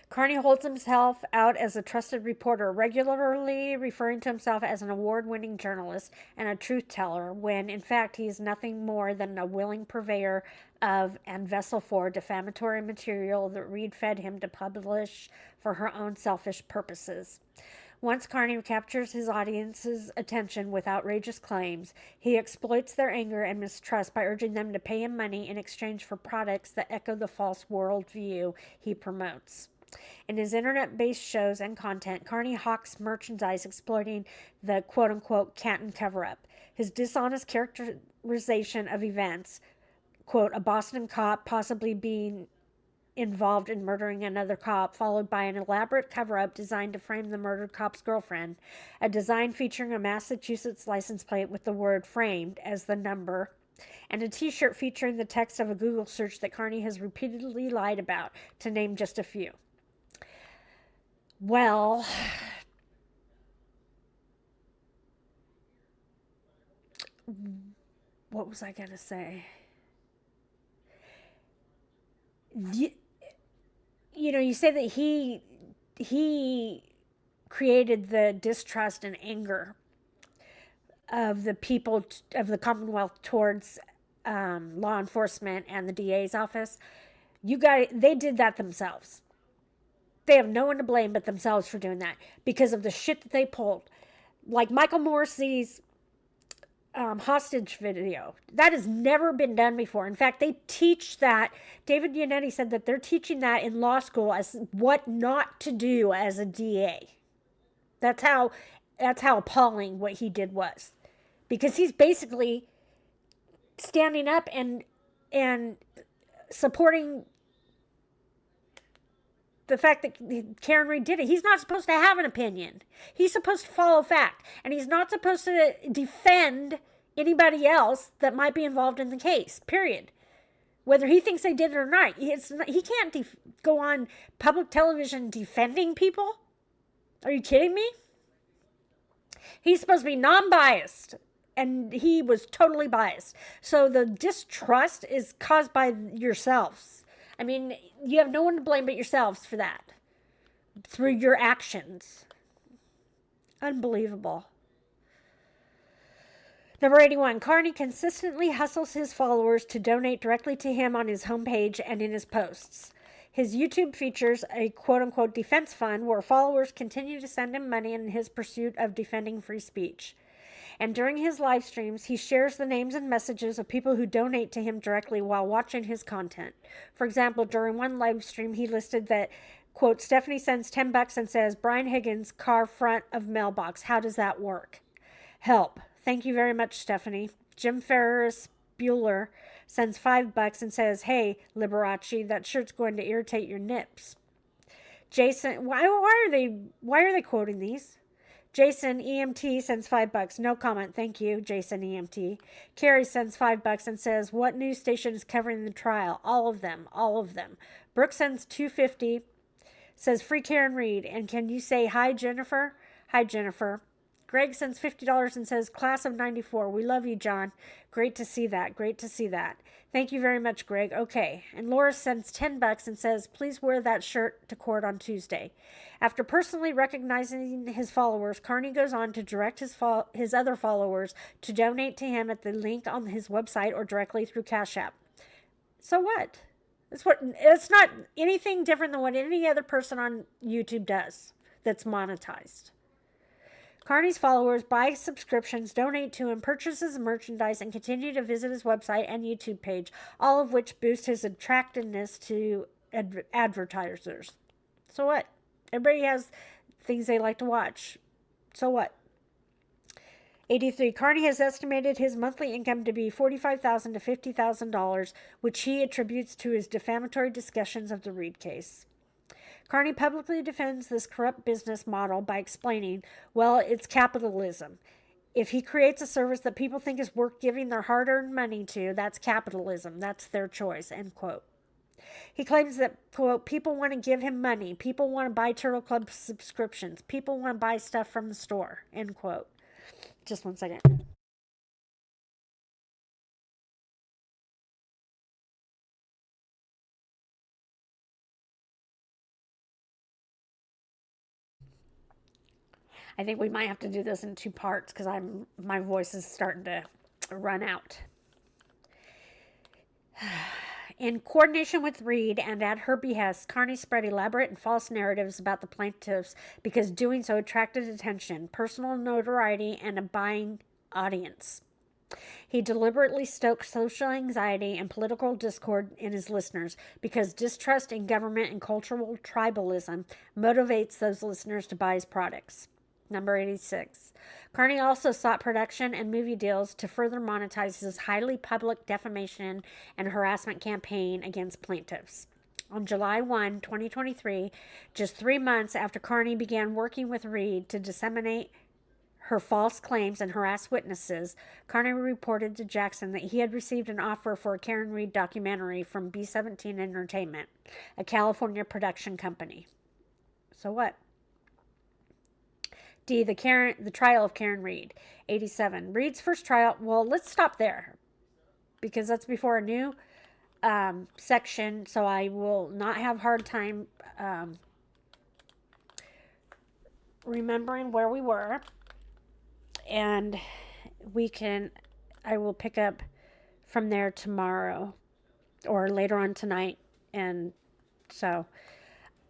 Kearney holds himself out as a trusted reporter, regularly referring to himself as an award-winning journalist and a truth teller, when in fact he is nothing more than a willing purveyor of and vessel for defamatory material that Reed fed him to publish for her own selfish purposes. Once Kearney captures his audience's attention with outrageous claims, he exploits their anger and mistrust by urging them to pay him money in exchange for products that echo the false worldview he promotes. In his internet-based shows and content, Kearney hawks merchandise exploiting the quote-unquote Canton cover-up. His dishonest characterization of events, quote, a Boston cop possibly being involved in murdering another cop, followed by an elaborate cover-up designed to frame the murdered cop's girlfriend, a design featuring a Massachusetts license plate with the word framed as the number, and a t-shirt featuring the text of a Google search that Kearney has repeatedly lied about, to name just a few. Well, what was I going to say? You know, you say that he created the distrust and anger of the people of the Commonwealth towards law enforcement and the DA's office. They did that themselves. They have no one to blame but themselves for doing that because of the shit that they pulled. Like Michael Morrissey's hostage video. That has never been done before. In fact, they teach that. David Yannetti said that they're teaching that in law school as what not to do as a DA. That's how appalling what he did was. Because he's basically standing up and supporting the fact that Karen Reed did it. He's not supposed to have an opinion. He's supposed to follow fact. And he's not supposed to defend anybody else that might be involved in the case, period. Whether he thinks they did it or not. He can't go on public television defending people. Are you kidding me? He's supposed to be non-biased. And he was totally biased. So the distrust is caused by yourselves. I mean, you have no one to blame but yourselves for that. Through your actions. Unbelievable. Number 81. Kearney consistently hustles his followers to donate directly to him on his homepage and in his posts. His YouTube features a quote-unquote defense fund where followers continue to send him money in his pursuit of defending free speech. And during his live streams, he shares the names and messages of people who donate to him directly while watching his content. For example, during one live stream, he listed that, quote, Stephanie sends $10 and says, Brian Higgins, car front of mailbox. How does that work? Help. Thank you very much, Stephanie. Jim Ferris Bueller sends $5 and says, hey, Liberace, that shirt's going to irritate your nips. Jason, why are they quoting these? Jason EMT sends $5. No comment. Thank you, Jason EMT. Carrie sends $5 and says, what news station is covering the trial? All of them. All of them. Brooke sends $2.50. Says, free Karen Reed. And can you say hi, Jennifer? Hi, Jennifer. Greg sends $50 and says, class of 94. We love you, John. Great to see that. Great to see that. Thank you very much, Greg. Okay. And Laura sends $10 and says, please wear that shirt to court on Tuesday. After personally recognizing his followers, Kearney goes on to direct his other followers to donate to him at the link on his website or directly through Cash App. So what? It's not anything different than what any other person on YouTube does that's monetized. Kearney's followers buy subscriptions, donate to him, purchases merchandise, and continue to visit his website and YouTube page, all of which boost his attractiveness to advertisers. So what? Everybody has things they like to watch. So what? 83. Kearney has estimated his monthly income to be $45,000 to $50,000, which he attributes to his defamatory discussions of the Reed case. Kearney publicly defends this corrupt business model by explaining, well, it's capitalism. If he creates a service that people think is worth giving their hard-earned money to, that's capitalism. That's their choice, end quote. He claims that, quote, people want to give him money. People want to buy Turtle Club subscriptions. People want to buy stuff from the store, end quote. Just one second. I think we might have to do this in 2 parts because my voice is starting to run out. In coordination with Reed and at her behest, Kearney spread elaborate and false narratives about the plaintiffs because doing so attracted attention, personal notoriety, and a buying audience. He deliberately stoked social anxiety and political discord in his listeners because distrust in government and cultural tribalism motivates those listeners to buy his products. Number 86. Kearney also sought production and movie deals to further monetize his highly public defamation and harassment campaign against plaintiffs. On July 1, 2023, just 3 months after Kearney began working with Reed to disseminate her false claims and harass witnesses, Kearney reported to Jackson that he had received an offer for a Karen Reed documentary from B-17 Entertainment, a California production company. So what? D, the trial of Karen Reed. 87. Reed's first trial. Well, let's stop there because that's before a new section, so I will not have hard time remembering where we were. And I will pick up from there tomorrow or later on tonight. And so,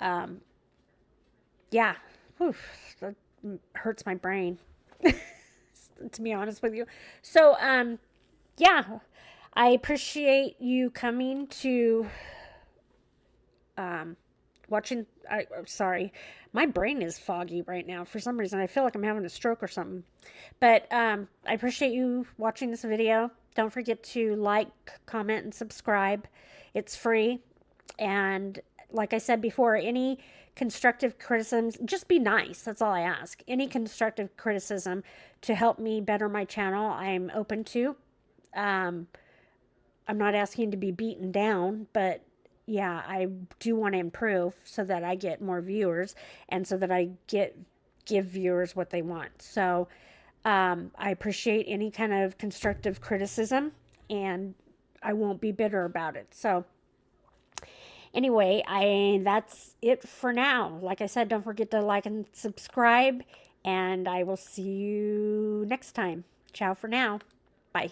yeah. Whew, that hurts my brain, to be honest with you. So, yeah, I appreciate you coming to, watching. Sorry, my brain is foggy right now. For some reason, I feel like I'm having a stroke or something. But I appreciate you watching this video. Don't forget to like, comment, and subscribe. It's free. And like I said before, any constructive criticisms, just be nice. That's all I ask. Any constructive criticism to help me better my channel, I'm open to. I'm not asking to be beaten down, but yeah, I do want to improve so that I get more viewers and so that I give viewers what they want. So I appreciate any kind of constructive criticism, and I won't be bitter about it. So anyway, that's it for now. Like I said, don't forget to like and subscribe, and I will see you next time. Ciao for now. Bye.